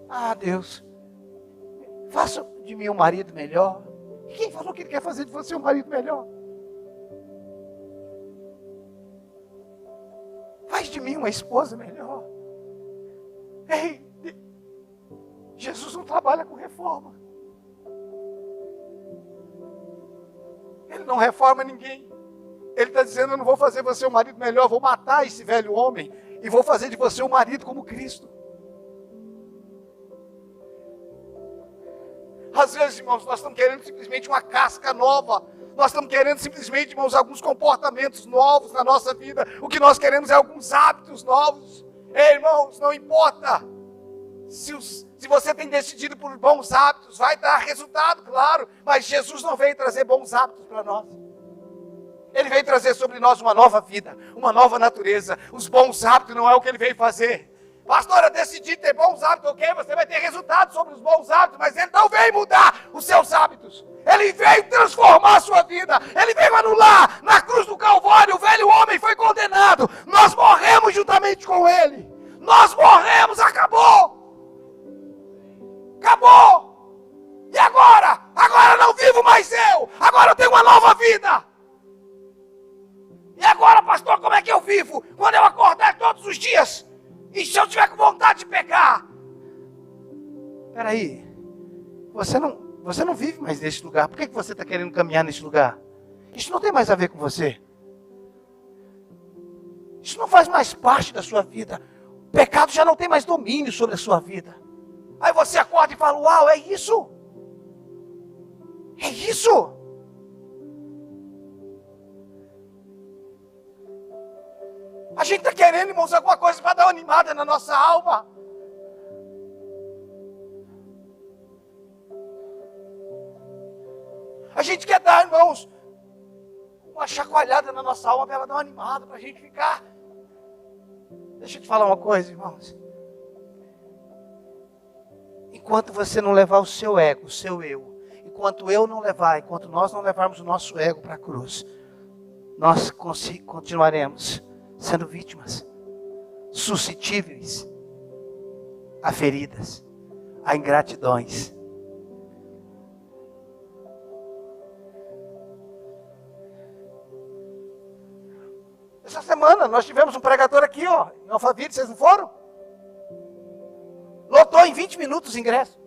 Ah, Deus, faça de mim um marido melhor. E quem falou que Ele quer fazer de você um marido melhor? Faz de mim uma esposa melhor. Ei, Jesus não trabalha com reforma. Ele não reforma ninguém. Ele está dizendo, eu não vou fazer você um marido melhor, vou matar esse velho homem e vou fazer de você um marido como Cristo. Às vezes, irmãos, nós estamos querendo simplesmente uma casca nova. Nós estamos querendo simplesmente, irmãos, alguns comportamentos novos na nossa vida. O que nós queremos é alguns hábitos novos. Ei, irmãos, não importa. Se você tem decidido por bons hábitos, vai dar resultado, claro. Mas Jesus não veio trazer bons hábitos para nós. Ele veio trazer sobre nós uma nova vida, uma nova natureza. Os bons hábitos não é o que ele veio fazer. Pastor, eu decidi ter bons hábitos, ok? Você vai ter resultados sobre os bons hábitos, mas ele não veio mudar os seus hábitos. Ele veio transformar a sua vida. Ele veio anular. Na cruz do Calvário, o velho homem foi condenado. Nós morremos juntamente com ele. Nós morremos, acabou. Acabou. E agora? Agora não vivo mais eu. Agora eu tenho uma nova vida. E agora, pastor, como é que eu vivo? Quando eu acordar todos os dias, e se eu tiver com vontade de pecar? Espera aí, você não vive mais neste lugar. Por que você está querendo caminhar neste lugar? Isso não tem mais a ver com você. Isso não faz mais parte da sua vida. O pecado já não tem mais domínio sobre a sua vida. Aí você acorda e fala, uau, é isso? É isso? A gente está querendo, irmãos, alguma coisa para dar uma animada na nossa alma. A gente quer dar, irmãos, uma chacoalhada na nossa alma para ela dar uma animada, para a gente ficar. Deixa eu te falar uma coisa, irmãos. Enquanto você não levar o seu ego, o seu eu, enquanto eu não levar, enquanto nós não levarmos o nosso ego para a cruz, nós continuaremos sendo vítimas, suscetíveis a feridas, a ingratidões. Essa semana nós tivemos um pregador aqui, em Alphaville, vocês não foram? Lotou em 20 minutos o ingresso.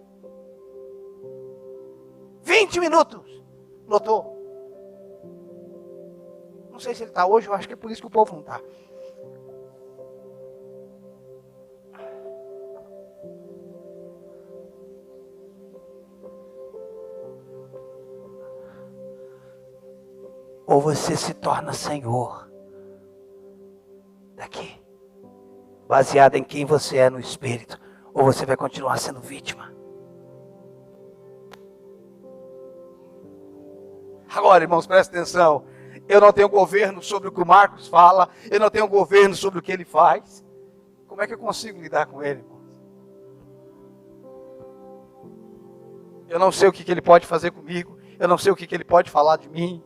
20 minutos. Lotou. Não sei se ele está hoje, eu acho que é por isso que o povo não está. Ou você se torna senhor daqui, baseado em quem você é no Espírito, ou você vai continuar sendo vítima. Agora, irmãos, presta atenção. Eu não tenho governo sobre o que o Marcos fala. Eu não tenho governo sobre o que ele faz. Como é que eu consigo lidar com ele, irmãos? Eu não sei o que ele pode fazer comigo. Eu não sei o que ele pode falar de mim.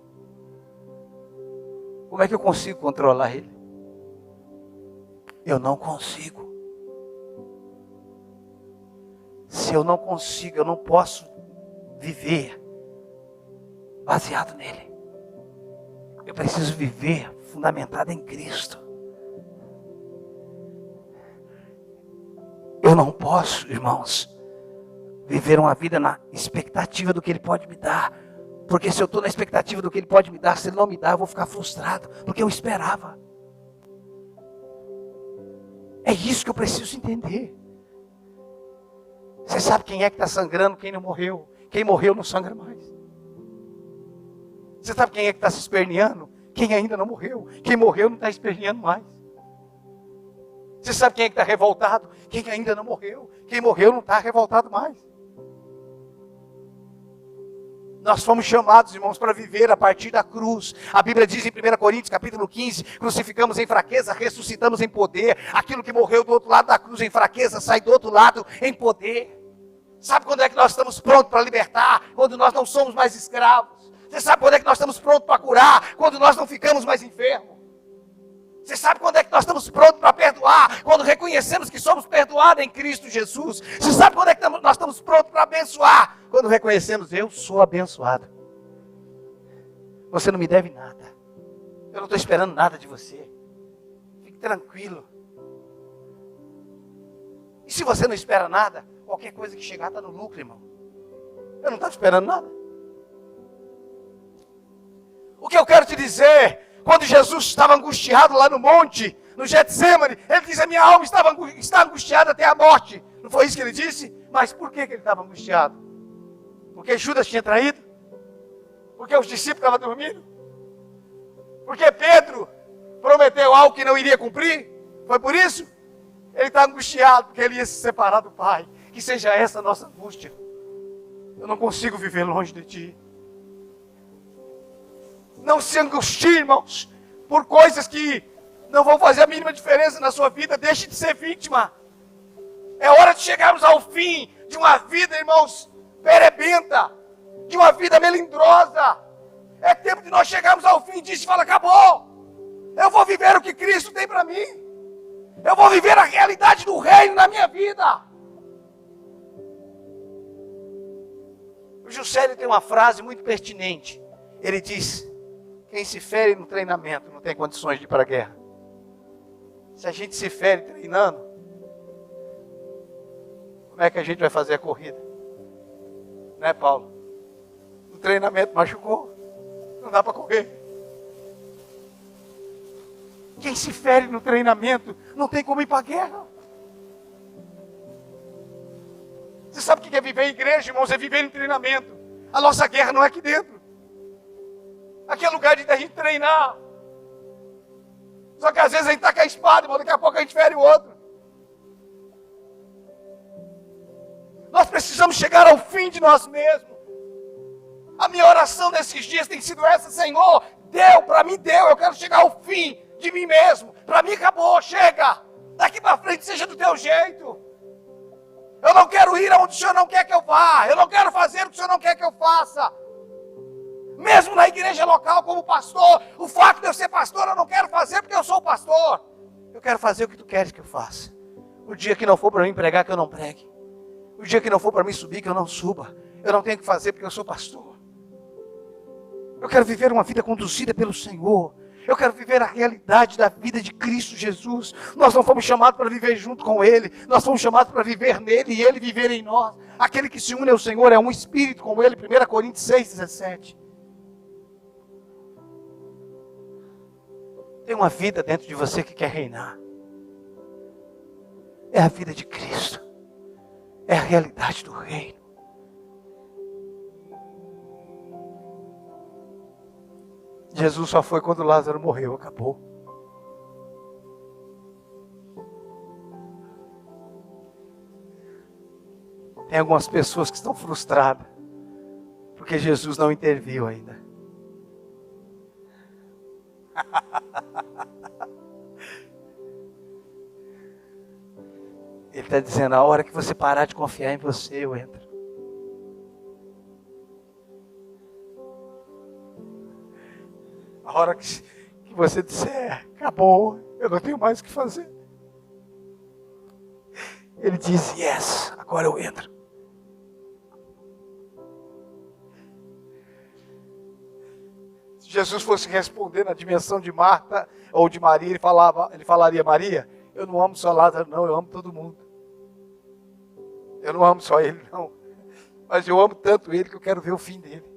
Como é que eu consigo controlar ele? Eu não consigo. Se eu não consigo, eu não posso viver baseado nele. Eu preciso viver fundamentado em Cristo. Eu não posso, irmãos, viver uma vida na expectativa do que ele pode me dar. Porque se eu estou na expectativa do que ele pode me dar, se ele não me dá, eu vou ficar frustrado. Porque eu esperava. É isso que eu preciso entender. Você sabe quem é que está sangrando, quem não morreu. Quem morreu não sangra mais. Você sabe quem é que está se esperneando? Quem ainda não morreu. Quem morreu não está esperneando mais. Você sabe quem é que está revoltado? Quem ainda não morreu. Quem morreu não está revoltado mais. Nós fomos chamados, irmãos, para viver a partir da cruz. A Bíblia diz em 1 Coríntios, capítulo 15, crucificamos em fraqueza, ressuscitamos em poder. Aquilo que morreu do outro lado da cruz em fraqueza, sai do outro lado em poder. Sabe quando é que nós estamos prontos para libertar? Quando nós não somos mais escravos. Você sabe quando é que nós estamos prontos para curar? Quando nós não ficamos mais enfermos. Você sabe quando é que nós estamos prontos para perdoar? Quando reconhecemos que somos perdoados em Cristo Jesus. Você sabe quando é que nós estamos prontos para abençoar? Quando reconhecemos, eu sou abençoado. Você não me deve nada. Eu não estou esperando nada de você. Fique tranquilo. E se você não espera nada, qualquer coisa que chegar está no lucro, irmão. Eu não estou esperando nada. O que eu quero te dizer, quando Jesus estava angustiado lá no monte, no Getsemane, ele diz, a minha alma está angustiada até a morte. Não foi isso que ele disse? Mas por que ele estava angustiado? Porque Judas tinha traído? Porque os discípulos estavam dormindo? Porque Pedro prometeu algo que não iria cumprir? Foi por isso? Ele está angustiado porque ele ia se separar do Pai. Que seja essa a nossa angústia. Eu não consigo viver longe de Ti. Não se angustie, irmãos, por coisas que não vão fazer a mínima diferença na sua vida. Deixe de ser vítima. É hora de chegarmos ao fim de uma vida, irmãos, perebenta, de uma vida melindrosa. É tempo de nós chegarmos ao fim disso e falar, acabou. Eu vou viver o que Cristo tem para mim. Eu vou viver a realidade do reino na minha vida. O Juscelio tem uma frase muito pertinente. Ele diz, quem se fere no treinamento não tem condições de ir para a guerra. Se a gente se fere treinando, como é que a gente vai fazer a corrida? Né, Paulo? No treinamento machucou. Não dá para correr. Quem se fere no treinamento não tem como ir para a guerra. Você sabe o que é viver em igreja, irmãos? É viver em treinamento. A nossa guerra não é aqui dentro. Aqui é lugar de a gente treinar. Só que às vezes a gente está com a espada, irmão, daqui a pouco a gente fere o outro. Nós precisamos chegar ao fim de nós mesmos. A minha oração nesses dias tem sido essa, Senhor, deu, para mim deu, eu quero chegar ao fim de mim mesmo. Para mim acabou, chega. Daqui para frente seja do teu jeito. Eu não quero ir aonde o Senhor não quer que eu vá. Eu não quero fazer o que o Senhor não quer que eu faça. Mesmo na igreja local como pastor, o fato de eu ser pastor eu não quero fazer porque eu sou pastor. Eu quero fazer o que tu queres que eu faça. O dia que não for para mim pregar, que eu não pregue. O dia que não for para mim subir, que eu não suba. Eu não tenho que fazer porque eu sou pastor. Eu quero viver uma vida conduzida pelo Senhor. Eu quero viver a realidade da vida de Cristo Jesus. Nós não fomos chamados para viver junto com Ele. Nós fomos chamados para viver nele e Ele viver em nós. Aquele que se une ao Senhor é um espírito como Ele. 1 Coríntios 6,17. Tem uma vida dentro de você que quer reinar. É a vida de Cristo. É a realidade do reino. Jesus só foi quando Lázaro morreu, acabou. Tem algumas pessoas que estão frustradas, porque Jesus não interviu ainda. Ele está dizendo, a hora que você parar de confiar em você, eu entro. A hora que você disser, acabou, eu não tenho mais o que fazer. Ele diz, yes, agora eu entro. Se Jesus fosse responder na dimensão de Marta ou de Maria, ele falaria, Maria, eu não amo só Lázaro, não, eu amo todo mundo. Eu não amo só ele, não. Mas eu amo tanto ele que eu quero ver o fim dele.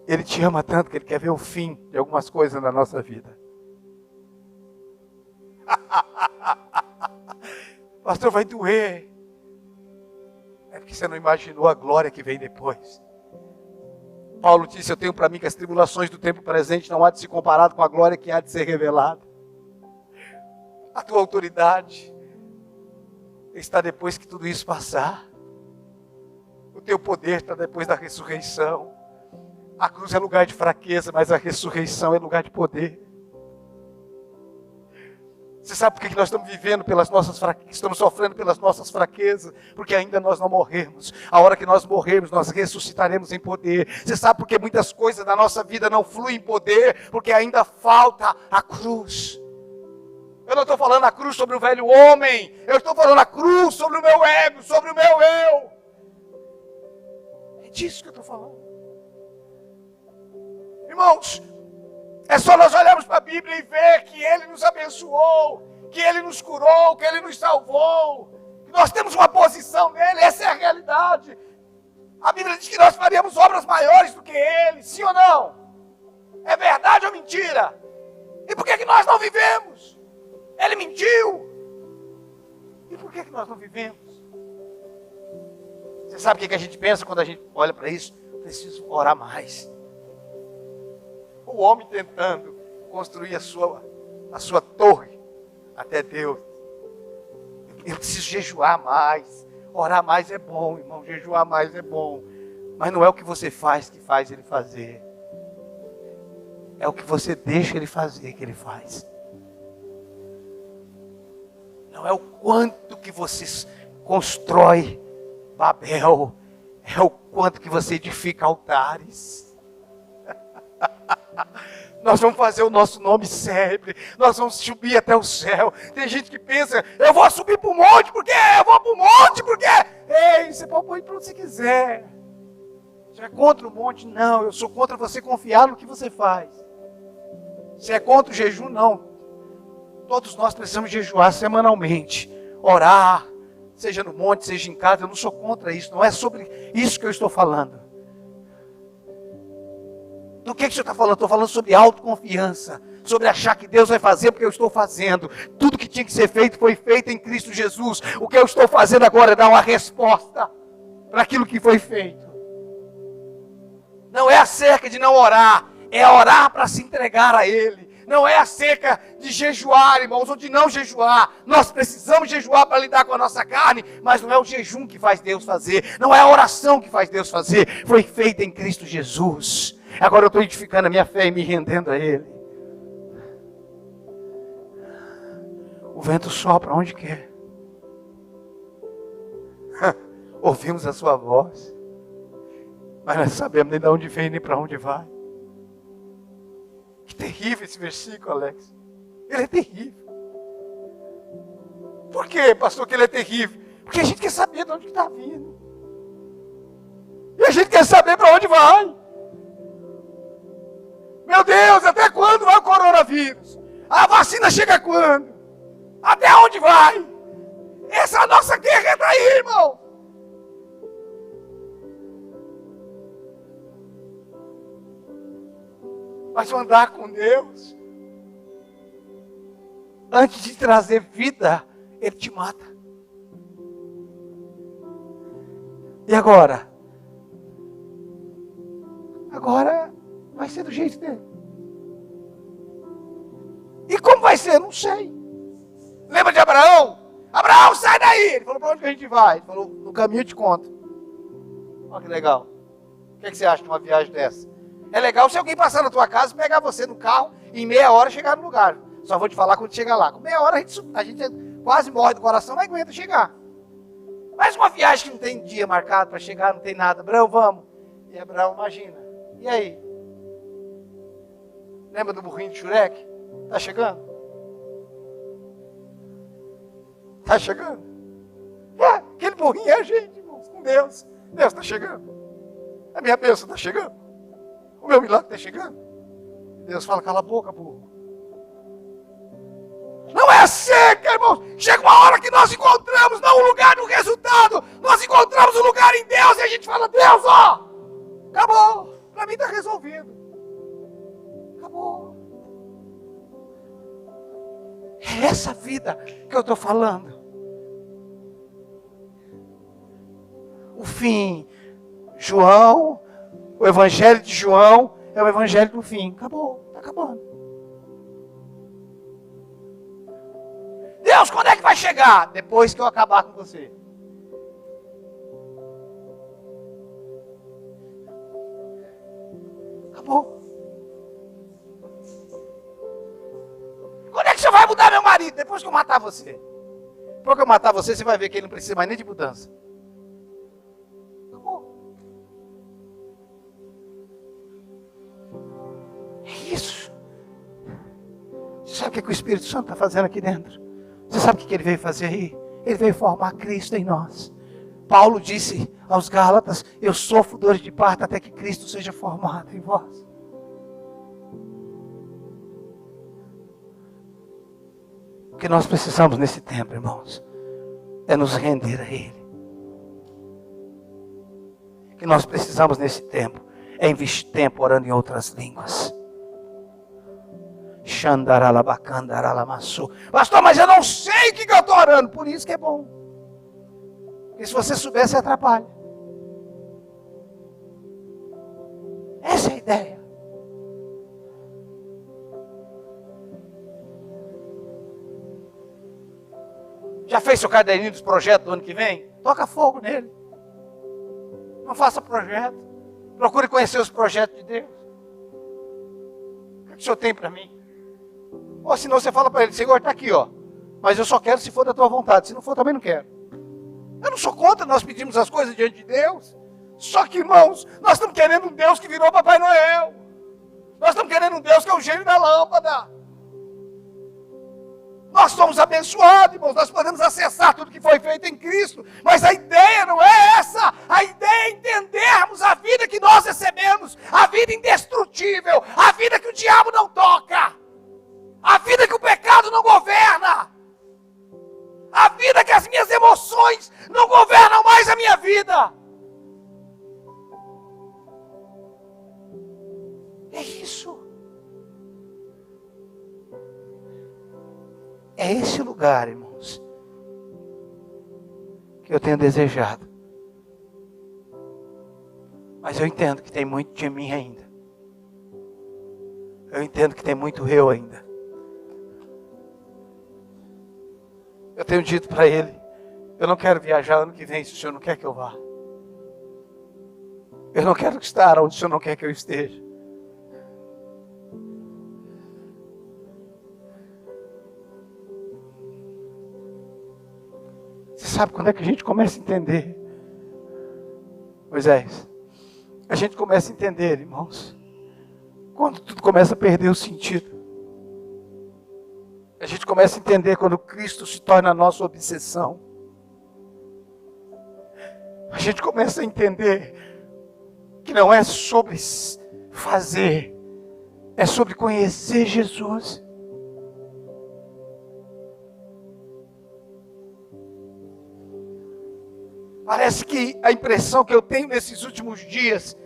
Ele te ama tanto que ele quer ver o fim de algumas coisas na nossa vida. Pastor, vai doer. É porque você não imaginou a glória que vem depois. Paulo disse, eu tenho para mim que as tribulações do tempo presente não há de se comparar com a glória que há de ser revelada. A tua autoridade está depois que tudo isso passar. O teu poder está depois da ressurreição. A cruz é lugar de fraqueza, mas a ressurreição é lugar de poder. Você sabe por que nós estamos vivendo pelas nossas fraquezas, estamos sofrendo pelas nossas fraquezas? Porque ainda nós não morremos. A hora que nós morrermos, nós ressuscitaremos em poder. Você sabe por que muitas coisas da nossa vida não fluem em poder? Porque ainda falta a cruz. Eu não estou falando a cruz sobre o velho homem. Eu estou falando a cruz sobre o meu ego, sobre o meu eu. É disso que eu estou falando. Irmãos, é só nós olharmos para a Bíblia e ver que Ele nos abençoou, que Ele nos curou, que Ele nos salvou, que nós temos uma posição nele, essa é a realidade. A Bíblia diz que nós faríamos obras maiores do que Ele, sim ou não? É verdade ou mentira? E por que nós não vivemos? Ele mentiu. E por que nós não vivemos? Você sabe o que a gente pensa quando a gente olha para isso? Preciso orar mais. O homem tentando construir a sua torre até Deus. Eu preciso jejuar mais. Orar mais é bom, irmão. Jejuar mais é bom. Mas não é o que você faz que faz ele fazer. É o que você deixa ele fazer que ele faz. Não é o quanto que você constrói Babel. É o quanto que você edifica altares. Nós vamos fazer o nosso nome célebre. Nós vamos subir até o céu. Tem gente que pensa, eu vou subir para o monte, por quê? Eu vou para o monte, por quê? Ei, você pode ir para onde você quiser. Você é contra o monte? Não, eu sou contra você confiar no que você faz. Você é contra o jejum? Não. Todos nós precisamos jejuar semanalmente. Orar, seja no monte, seja em casa. Eu não sou contra isso. Não é sobre isso que eu estou falando. Do que o senhor está falando? Estou falando sobre autoconfiança, sobre achar que Deus vai fazer porque eu estou fazendo. Tudo que tinha que ser feito foi feito em Cristo Jesus. O que eu estou fazendo agora é dar uma resposta para aquilo que foi feito. Não é acerca de não orar, é orar para se entregar a Ele. Não é acerca de jejuar, irmãos, ou de não jejuar. Nós precisamos jejuar para lidar com a nossa carne, mas não é o jejum que faz Deus fazer. Não é a oração que faz Deus fazer. Foi feita em Cristo Jesus. Agora eu estou edificando a minha fé e me rendendo a Ele. O vento sopra onde quer. Ouvimos a sua voz, mas não sabemos nem de onde vem nem para onde vai. Que terrível esse versículo, Alex. Ele é terrível. Por quê, pastor, que ele é terrível? Porque a gente quer saber de onde está vindo. E a gente quer saber para onde vai. Meu Deus, até quando vai o coronavírus? A vacina chega quando? Até onde vai? Essa é a nossa guerra, está aí, irmão. Mas andar com Deus, antes de trazer vida, Ele te mata. E agora? Agora vai ser do jeito dele. E como vai ser? Não sei. Lembra de Abraão? Abraão, sai daí! Ele falou, para onde que a gente vai? Ele falou, no caminho eu te conto. Olha que legal. O que você acha de uma viagem dessa? É legal se alguém passar na tua casa, pegar você no carro e em meia hora chegar no lugar. Só vou te falar quando chegar lá. Com meia hora a gente quase morre do coração, não aguenta chegar. Mas uma viagem que não tem dia marcado para chegar, não tem nada. Abraão, vamos. E Abraão, imagina. E aí? Lembra do burrinho de Shurek? Tá chegando? Tá chegando? É, aquele burrinho é a gente, irmãos, com Deus. Deus está chegando. A minha bênção está chegando. O meu milagre está chegando. Deus fala, cala a boca, burro. Não é seca, irmão. Chega uma hora que nós encontramos, não o lugar do resultado. Nós encontramos o lugar em Deus e a gente fala, Deus, ó, acabou. Para mim está resolvido. Acabou. É essa vida que eu estou falando. O fim, João, o evangelho de João é o evangelho do fim. Acabou, está acabando. Deus, quando é que vai chegar? Depois que eu acabar com você. Acabou. Quando é que você vai mudar meu marido? Depois que eu matar você. Depois que eu matar você, você vai ver que ele não precisa mais nem de mudança. Acabou. É isso. Você sabe o que o Espírito Santo está fazendo aqui dentro? Você sabe o que ele veio fazer aí? Ele veio formar Cristo em nós. Paulo disse aos Gálatas, eu sofro dores de parto até que Cristo seja formado em vós. O que nós precisamos nesse tempo, irmãos, é nos render a Ele. O que nós precisamos nesse tempo é investir tempo orando em outras línguas. Pastor, mas eu não sei o que eu estou orando. Por isso que é bom. Porque se você souber, você atrapalha. ideia. Já fez seu caderninho dos projetos do ano que vem? Toca fogo nele. Não faça projeto. Procure conhecer os projetos de Deus. O que o Senhor tem para mim? Ou senão você fala para ele, Senhor, está aqui, ó. Mas eu só quero se for da tua vontade. Se não for, também não quero. Eu não sou contra nós pedimos as coisas diante de Deus. Só que, irmãos, nós estamos querendo um Deus que virou Papai Noel. Nós estamos querendo um Deus que é o gênio da lâmpada. Nós somos abençoados, irmãos. Nós podemos acessar tudo que foi feito em Cristo. Mas a ideia não é essa. A ideia é entendermos a vida que nós recebemos. A vida indestrutível. A vida que o diabo não toca. A vida que o pecado não governa. A vida que as minhas emoções não governam mais a minha vida. É isso. É esse lugar, irmãos, que eu tenho desejado. Mas eu entendo que tem muito de mim ainda. Eu entendo que tem muito eu ainda. Eu tenho dito para ele, eu não quero viajar ano que vem se o senhor não quer que eu vá. Eu não quero estar onde o senhor não quer que eu esteja. Você sabe quando é que a gente começa a entender? Moisés, a gente começa a entender, irmãos, quando tudo começa a perder o sentido. A gente começa a entender quando Cristo se torna a nossa obsessão. A gente começa a entender que não é sobre fazer, é sobre conhecer Jesus. Parece que a impressão que eu tenho nesses últimos dias,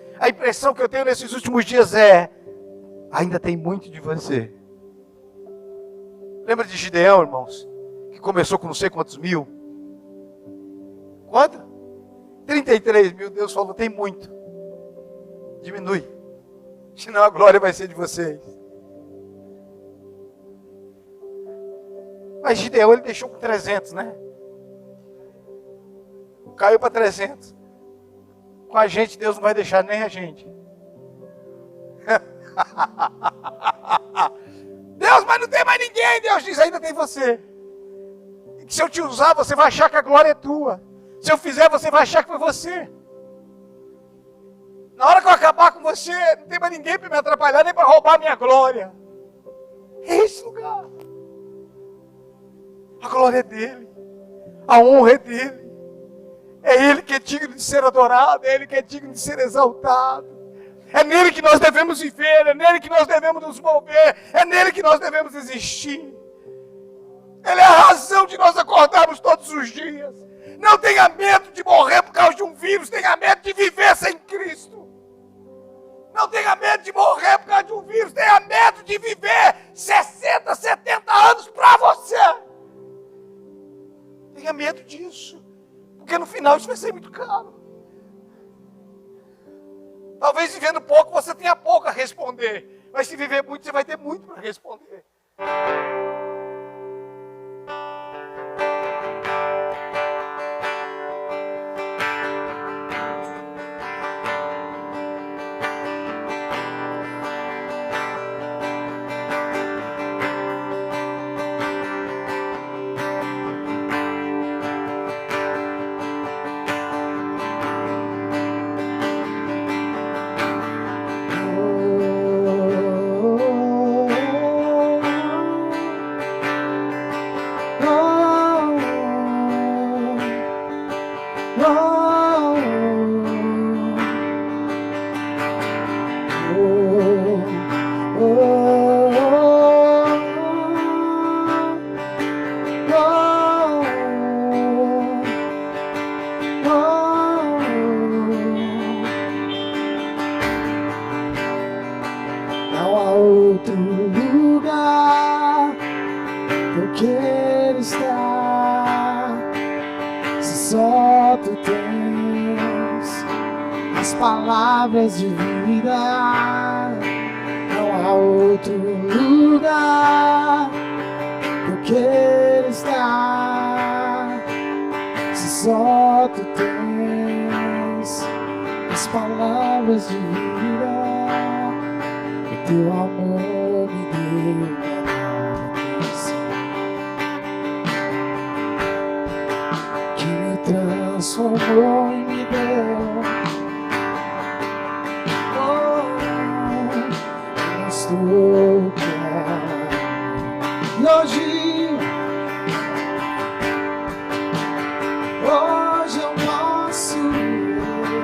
é, ainda tem muito de você. Lembra de Gideão, irmãos? Que começou com não sei quantos mil. Quanto? 33 mil. Deus falou, tem muito. Diminui. Senão a glória vai ser de vocês. Mas Gideão, ele deixou com 300, né? Caiu para 300. Com a gente, Deus não vai deixar nem a gente. Deus, mas não tem mais ninguém. Deus diz, ainda tem você. E que se eu te usar, você vai achar que a glória é tua. Se eu fizer, você vai achar que foi você. Na hora que eu acabar com você, não tem mais ninguém para me atrapalhar, nem para roubar a minha glória. É esse lugar. A glória é dele. A honra é dele. É ele que é digno de ser adorado. É ele que é digno de ser exaltado. É nele que nós devemos viver, é nele que nós devemos nos mover, é nele que nós devemos existir. Ele é a razão de nós acordarmos todos os dias. Não tenha medo de morrer por causa de um vírus, tenha medo de viver sem Cristo. Não tenha medo de morrer por causa de um vírus, tenha medo de viver 60, 70 anos para você. Tenha medo disso, porque no final isso vai ser muito caro. Talvez vivendo pouco você tenha pouco a responder. Mas se viver muito, você vai ter muito para responder. Palavras de vida, outro lugar eu quero estar. Se só tu tens as palavras de vida, o teu amor me deu uma notícia que me transformou e me deu. Eu quero. E hoje eu posso ver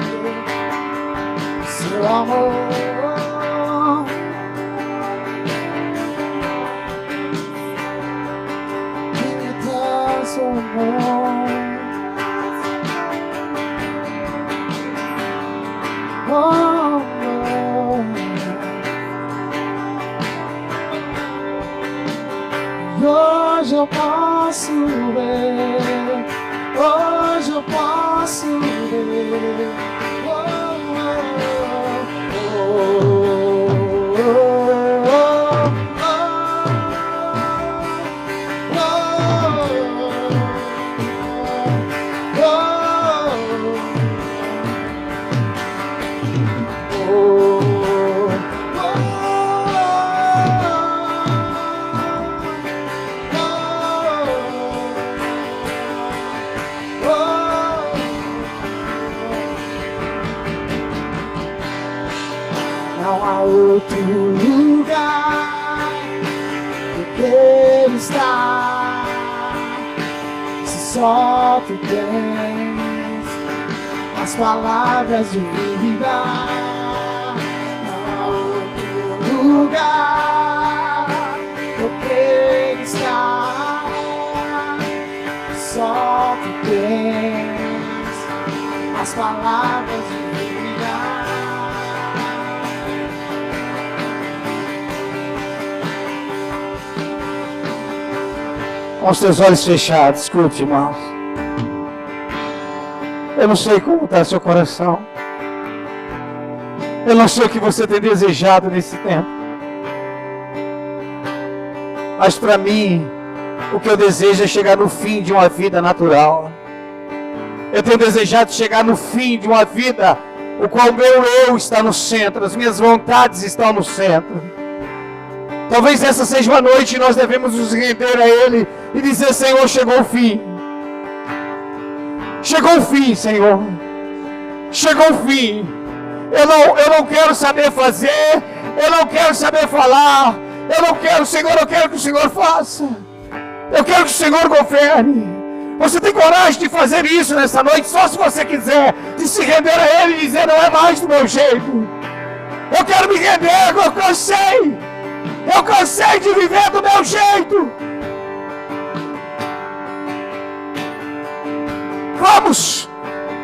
seu amor que me transformou. Hoje eu posso ver, hoje eu posso ver. Não há outro lugar que eu quero estar. Se só tu tens as palavras de vida. Não há outro lugar que eu quero estar. Se só tu tens as palavras de vida. Com os teus olhos fechados, escute, irmãos. Eu não sei como está seu coração. Eu não sei o que você tem desejado nesse tempo. Mas para mim, o que eu desejo é chegar no fim de uma vida natural. Eu tenho desejado chegar no fim de uma vida, o qual o meu eu está no centro, as minhas vontades estão no centro. Talvez essa seja uma noite e nós devemos nos render a Ele e dizer: Senhor, chegou o fim. Chegou o fim, Senhor. Chegou o fim. Eu não quero saber fazer. Eu não quero saber falar. Eu não quero, Senhor, eu quero que o Senhor faça. Eu quero que o Senhor governe. Você tem coragem de fazer isso nessa noite? Só se você quiser. De se render a Ele e dizer: não é mais do meu jeito. Eu quero me render, eu cansei. Eu cansei de viver do meu jeito. Vamos,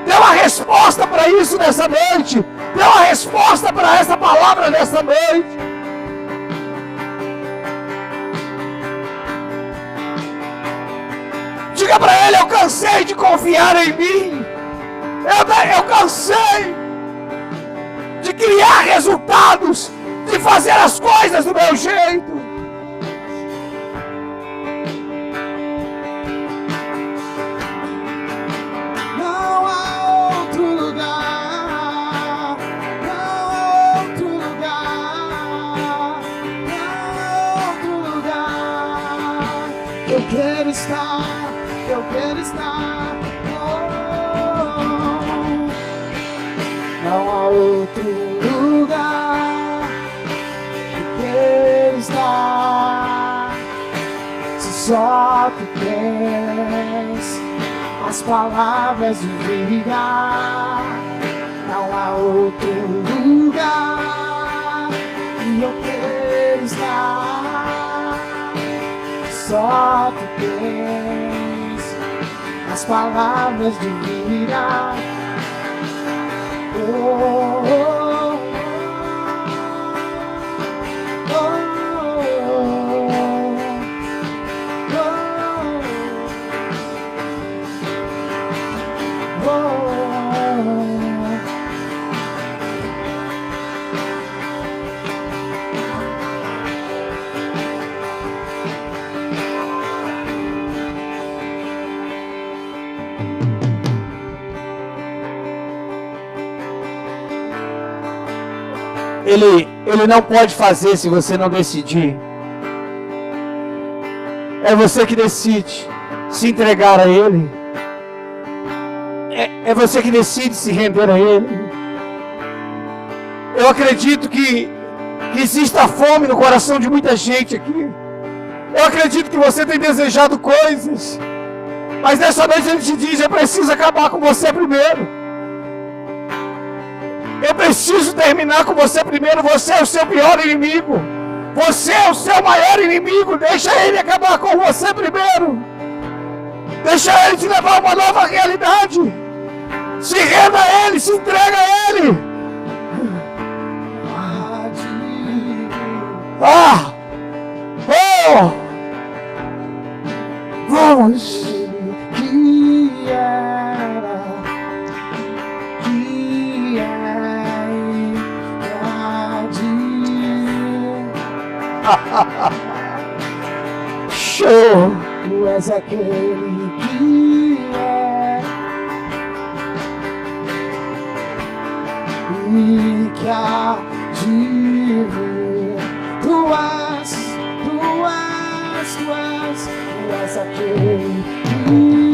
dê uma resposta para isso nessa noite. Dê uma resposta para essa palavra nessa noite. Diga para Ele: eu cansei de confiar em mim. Eu cansei de criar resultados, de fazer as coisas do meu jeito. Não há outro lugar, não há outro lugar, não há outro lugar que eu quero estar, que eu quero estar. Não há outro lugar que eu quero estar. Se só tu tens as palavras de vida. Não há outro lugar que eu quero estar. Só tu tens as palavras de vida. Oh, oh, oh, oh, oh, oh. Ele não pode fazer se você não decidir. É você que decide se entregar a Ele. É você que decide se render a Ele. Eu acredito que exista fome no coração de muita gente aqui. Eu acredito que você tem desejado coisas, mas nessa noite Ele te diz: eu preciso acabar com você primeiro. Eu preciso terminar com você primeiro. Você é o seu pior inimigo. Você é o seu maior inimigo. Deixa Ele acabar com você primeiro. Deixa Ele te levar a uma nova realidade. Se renda a Ele, se entrega a Ele. Ah! Oh! Vamos! Que era, Show! tu és aquele que é e que há de vir. Tu és aquele que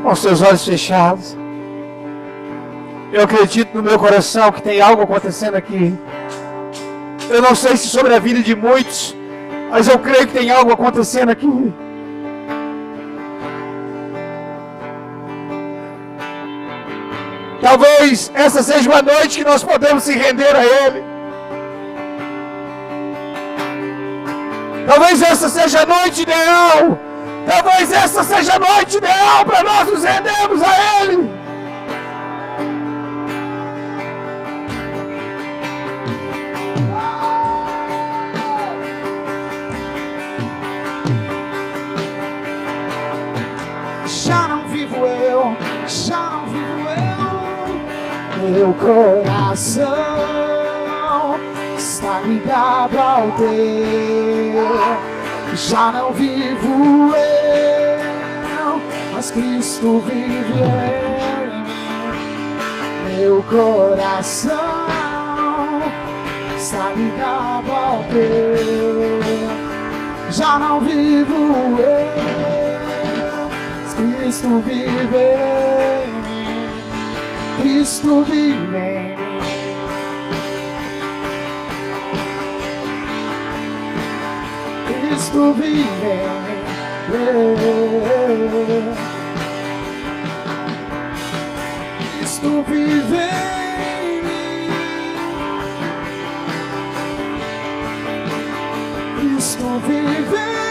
Com seus olhos fechados. Eu acredito no meu coração que tem algo acontecendo aqui. Eu não sei se sobre a vida de muitos, mas eu creio que tem algo acontecendo aqui. Talvez essa seja uma noite que nós podemos se render a Ele. Talvez essa seja a noite ideal. Talvez essa seja a noite ideal para nós nos rendermos a Ele. já não vivo eu, meu coração está ligado ao teu. Já não vivo eu, mas Cristo vive em mim. Meu coração está ligado ao teu. Já não vivo eu, mas Cristo vive em mim. Cristo vive em mim. Cristo vive em mim. Cristo vive em mim. Cristo vive em mim.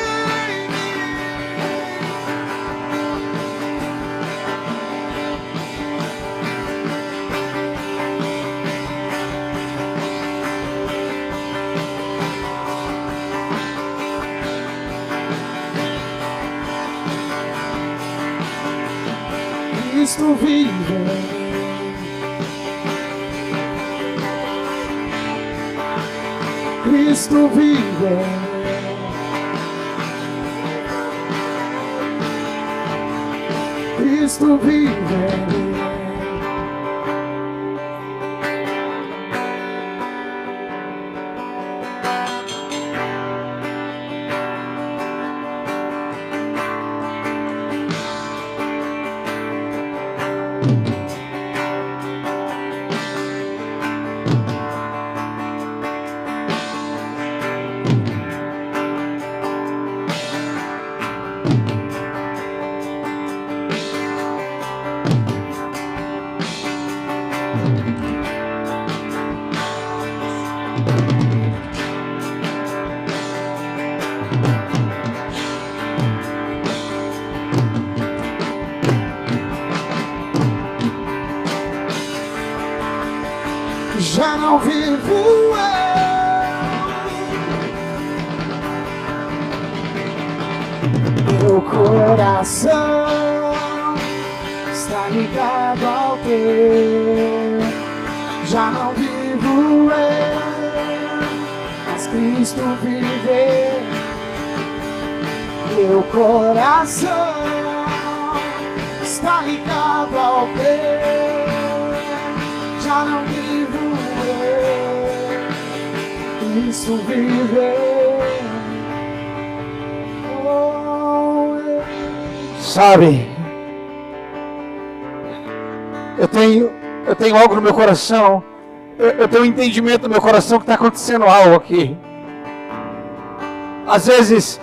Cristo vive em mim. Cristo vive em mim. Cristo vive em mim. já não vivo eu. Meu coração está ligado ao teu, já não vivo eu, mas Cristo vive. Meu coração está ligado ao teu, já não vivo eu, Cristo vive. Sabe, eu tenho algo no meu coração, eu tenho um entendimento no meu coração que está acontecendo algo aqui. Às vezes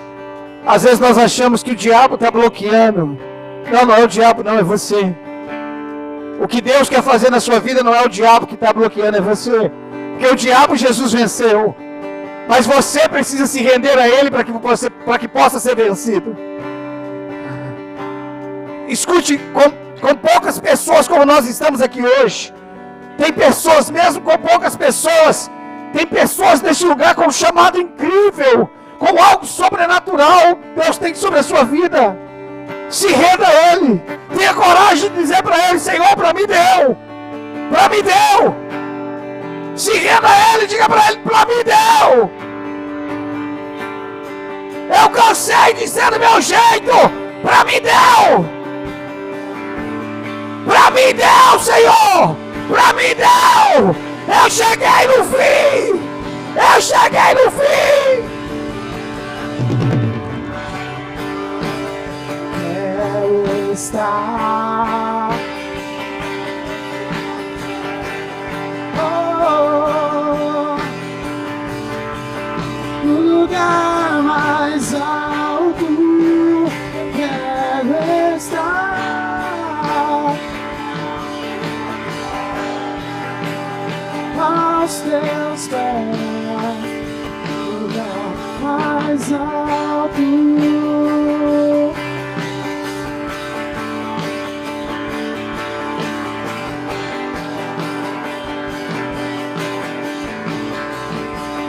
nós achamos que o diabo está bloqueando. Não é o diabo, não, é você. O que Deus quer fazer na sua vida não é o diabo que está bloqueando, é você. Porque o diabo Jesus venceu, mas você precisa se render a Ele para que possa ser vencido. Escute, com poucas pessoas como nós estamos aqui hoje, tem pessoas, mesmo com poucas pessoas, tem pessoas neste lugar com um chamado incrível, com algo sobrenatural Deus tem sobre a sua vida. Se renda a Ele, tenha coragem de dizer para Ele: Senhor, para mim deu, se renda a Ele, diga para Ele: para mim deu, eu cansei de ser do meu jeito, para mim deu. Pra mim deu, Senhor! Pra mim deu! Eu cheguei no fim! Quero estar no lugar mais alto. Quero estar aos teus pés, lugar mais alto.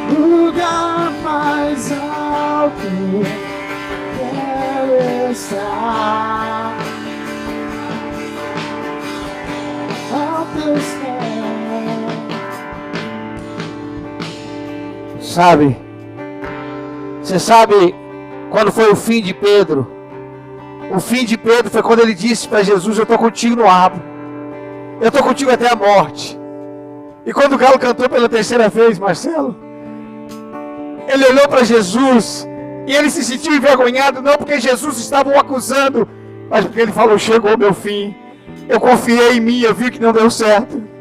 Lugar mais alto, quero estar aos teus pés. Sabe, você sabe quando foi o fim de Pedro? O fim de Pedro foi quando ele disse para Jesus: eu estou contigo no abro, eu estou contigo até a morte. E quando o galo cantou pela terceira vez, Marcelo, ele olhou para Jesus e ele se sentiu envergonhado, não porque Jesus estava o acusando, mas porque ele falou: chegou o meu fim, eu confiei em mim, eu vi que não deu certo.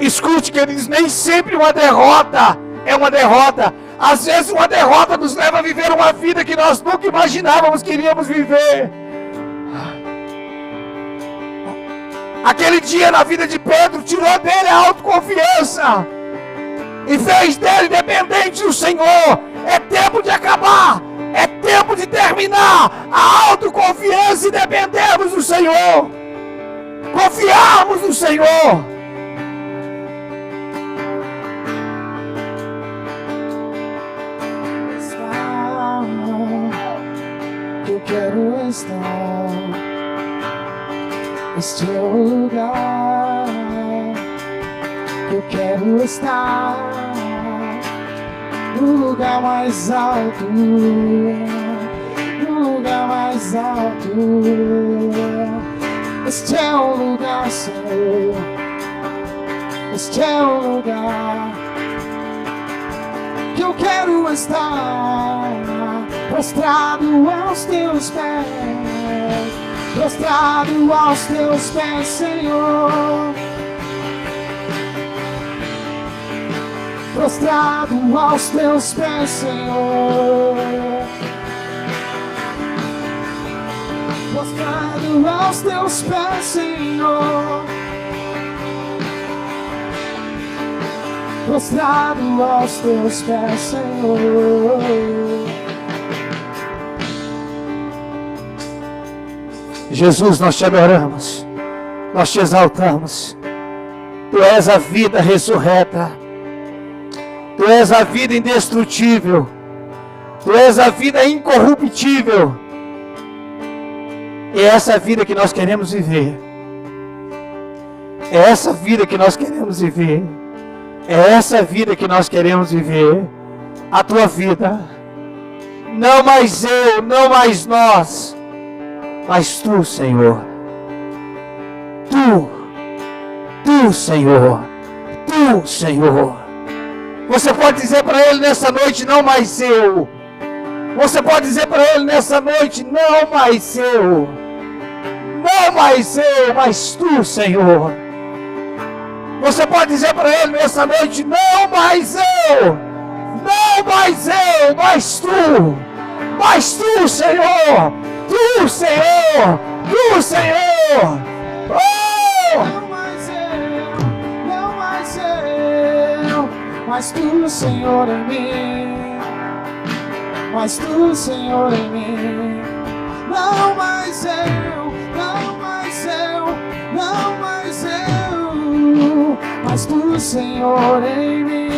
Escute, queridos, nem sempre uma derrota é uma derrota. Às vezes uma derrota nos leva a viver uma vida que nós nunca imaginávamos que iríamos viver. Aquele dia na vida de Pedro tirou dele a autoconfiança e fez dele dependente do Senhor. É tempo de acabar, é tempo de terminar a autoconfiança e dependermos do Senhor, confiarmos no Senhor. Eu quero estar, este é o lugar. Eu quero estar no lugar mais alto, no lugar mais alto. Este é o lugar, Senhor, este é o lugar que eu quero estar, prostrado aos teus pés, prostrado aos teus pés, Senhor, prostrado aos teus pés, Senhor, prostrado aos teus pés, Senhor, prostrado aos teus pés, Senhor. Jesus, nós te adoramos, nós te exaltamos. Tu és a vida ressurreta, Tu és a vida indestrutível, Tu és a vida incorruptível. E é essa vida que nós queremos viver. É essa vida que nós queremos viver. É essa vida que nós queremos viver. A Tua vida. Não mais eu, não mais nós, mas Tu, Senhor. Tu, Senhor. Tu, Senhor. Você pode dizer para Ele nessa noite, não mais eu. Você pode dizer para Ele nessa noite, não mais eu. Não mais eu, mas Tu, Senhor. Você pode dizer para Ele nessa noite, não mais eu. Não mais eu, mas Tu. Mas Tu, Senhor. Tu, Senhor. Tu, Senhor. Oh! Não mais eu, não mais eu, mas Tu, Senhor, em mim. Mas Tu, Senhor, em mim. Não mais eu, não mais eu, não mais eu, mas Tu, Senhor, em mim.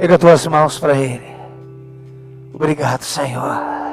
Pega tuas mãos para Ele. Obrigado, Senhor.